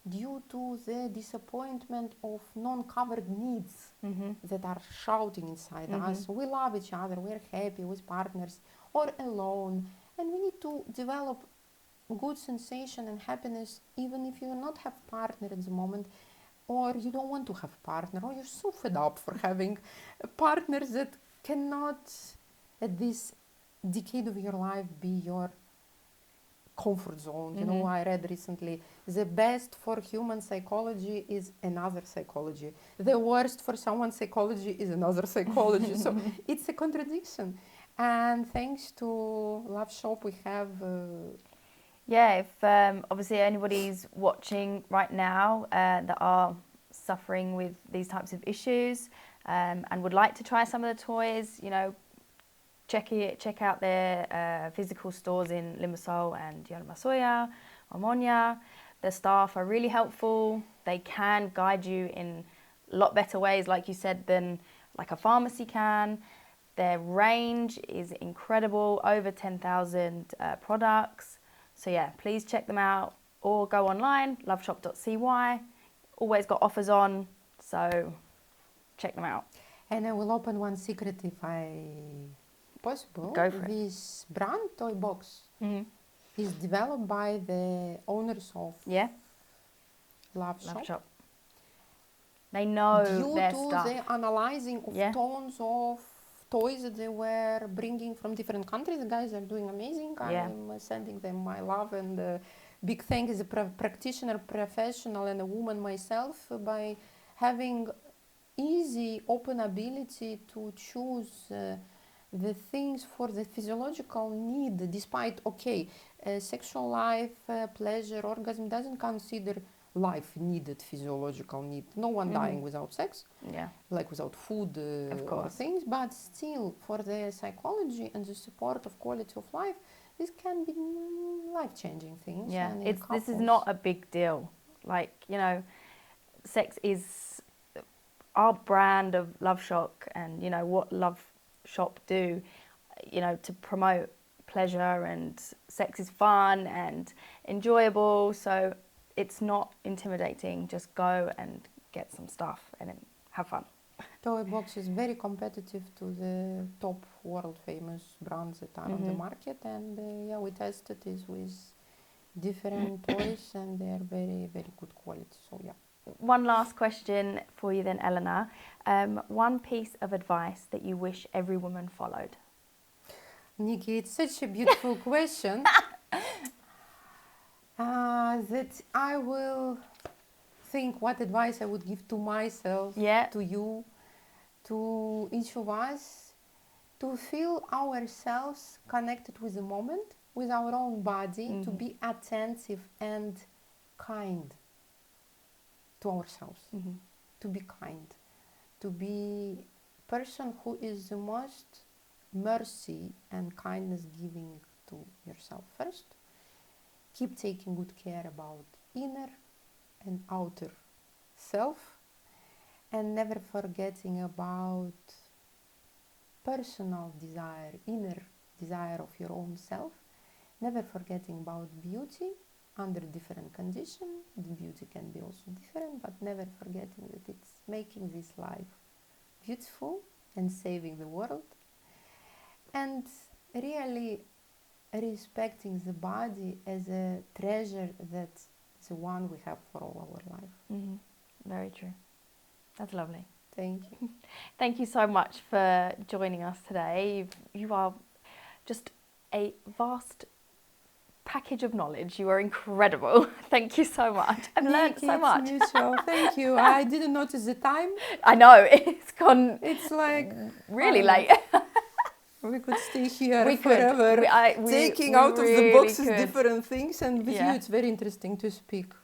due to the disappointment of non-covered needs that are shouting inside us. We love each other, we're happy with partners or alone, and we need to develop good sensation and happiness even if you not have partner at the moment, or you don't want to have partner, or you're so fed up for having partners that cannot at this decade of your life be your comfort zone. You know, I read recently, the best for human psychology is another psychology. The worst for someone's psychology is another psychology. So it's a contradiction. And thanks to Love Shop, we have... Yeah, if obviously anybody's watching right now that are suffering with these types of issues and would like to try some of the toys, you know, check out their physical stores in Limassol and Yanamassoya, Omonia. The staff are really helpful. They can guide you in a lot better ways, like you said, than like a pharmacy can. Their range is incredible, over 10,000 products. So yeah, please check them out or go online, loveshop.cy. Always got offers on, so check them out. And I will open one secret if I possible. Go for it. This brand, Toy Box, is developed by the owners of Love Shop. They know their due to stuff. the analyzing of tons of toys that they were bringing from different countries. The guys are doing amazing. I'm sending them my love and big thanks as a practitioner, professional and a woman myself by having easy, open ability to choose the things for the physiological need, despite, sexual life, pleasure, orgasm doesn't consider life needed physiological need. No one dying without sex, like without food or things, but still for the psychology and the support of quality of life, this can be life-changing things. Yeah, and this is not a big deal. Like, you know, sex is our brand of Love Shop, and you know what Love Shop do, you know, to promote pleasure, and sex is fun and enjoyable, so it's not intimidating. Just go and get some stuff and have fun. Toy Box is very competitive to the top world famous brands that are on the market, and we tested this with different toys and they're very, very good quality. So One last question for you then, Elena. One piece of advice that you wish every woman followed? Nikki, it's such a beautiful question that I will think what advice I would give to myself, to you, to each of us, to feel ourselves connected with the moment, with our own body, to be attentive and kind to ourselves, to be kind, to be person who is the most mercy and kindness giving to yourself first. Keep taking good care about inner and outer self, and never forgetting about personal desire, inner desire of your own self. Never forgetting about beauty under different conditions. The beauty can be also different, but never forgetting that it's making this life beautiful and saving the world. And really respecting the body as a treasure that's the one we have for all our life. Very true. That's lovely. Thank you. Thank you so much for joining us today. You are just a vast package of knowledge. You are incredible. Thank you so much. I've learned so much. Mutual. Thank you. I didn't notice the time. I know, it's gone. It's like really late. We could stay here forever, taking out of the boxes different things, and with you it's very interesting to speak.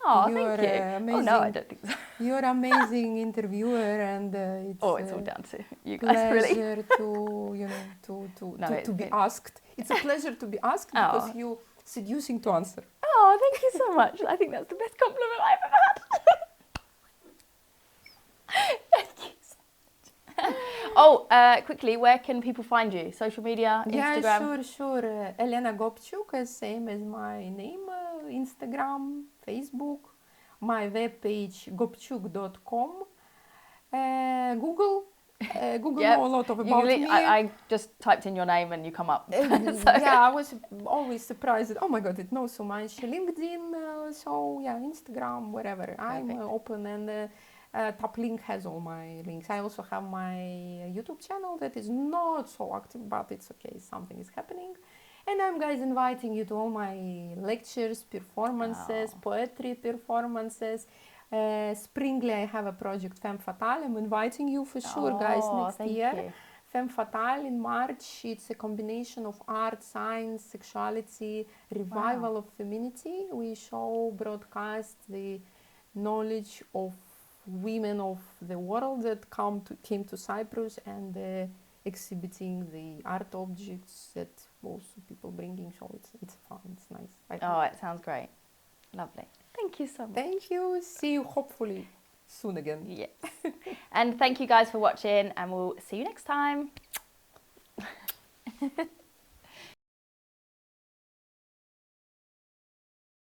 Oh, thank you. Amazing. Oh, no, I don't think so. You're an amazing interviewer, and it's all down to you guys, really. Pleasure to be asked. It's a pleasure to be asked because you're seducing to answer. Oh, thank you so much. I think that's the best compliment I've ever had. Thank you so much. Oh, quickly, where can people find you? Social media, Instagram? Yeah, sure. Elena Gopchuk, same as my name, Instagram, Facebook, my webpage, gopchuk.com, Google. Google know a lot about me. I just typed in your name and you come up. I was always surprised that, oh my God, it knows so much. LinkedIn, Instagram, wherever. I'm open, and top link has all my links. I also have my YouTube channel that is not so active, but it's okay, something is happening. And I'm, guys, inviting you to all my lectures, performances, poetry performances. Springly, I have a project Femme Fatale. I'm inviting you for sure, guys, next thank year. you. Femme Fatale in March. It's a combination of art, science, sexuality, revival of femininity. We show, broadcast the knowledge of women of the world that came to Cyprus, and exhibiting the art objects that also people bringing. So it's fun, it's nice. It sounds great. Lovely. Thank you so much. Thank you. See you hopefully soon again. Yes. And thank you guys for watching, and we'll see you next time.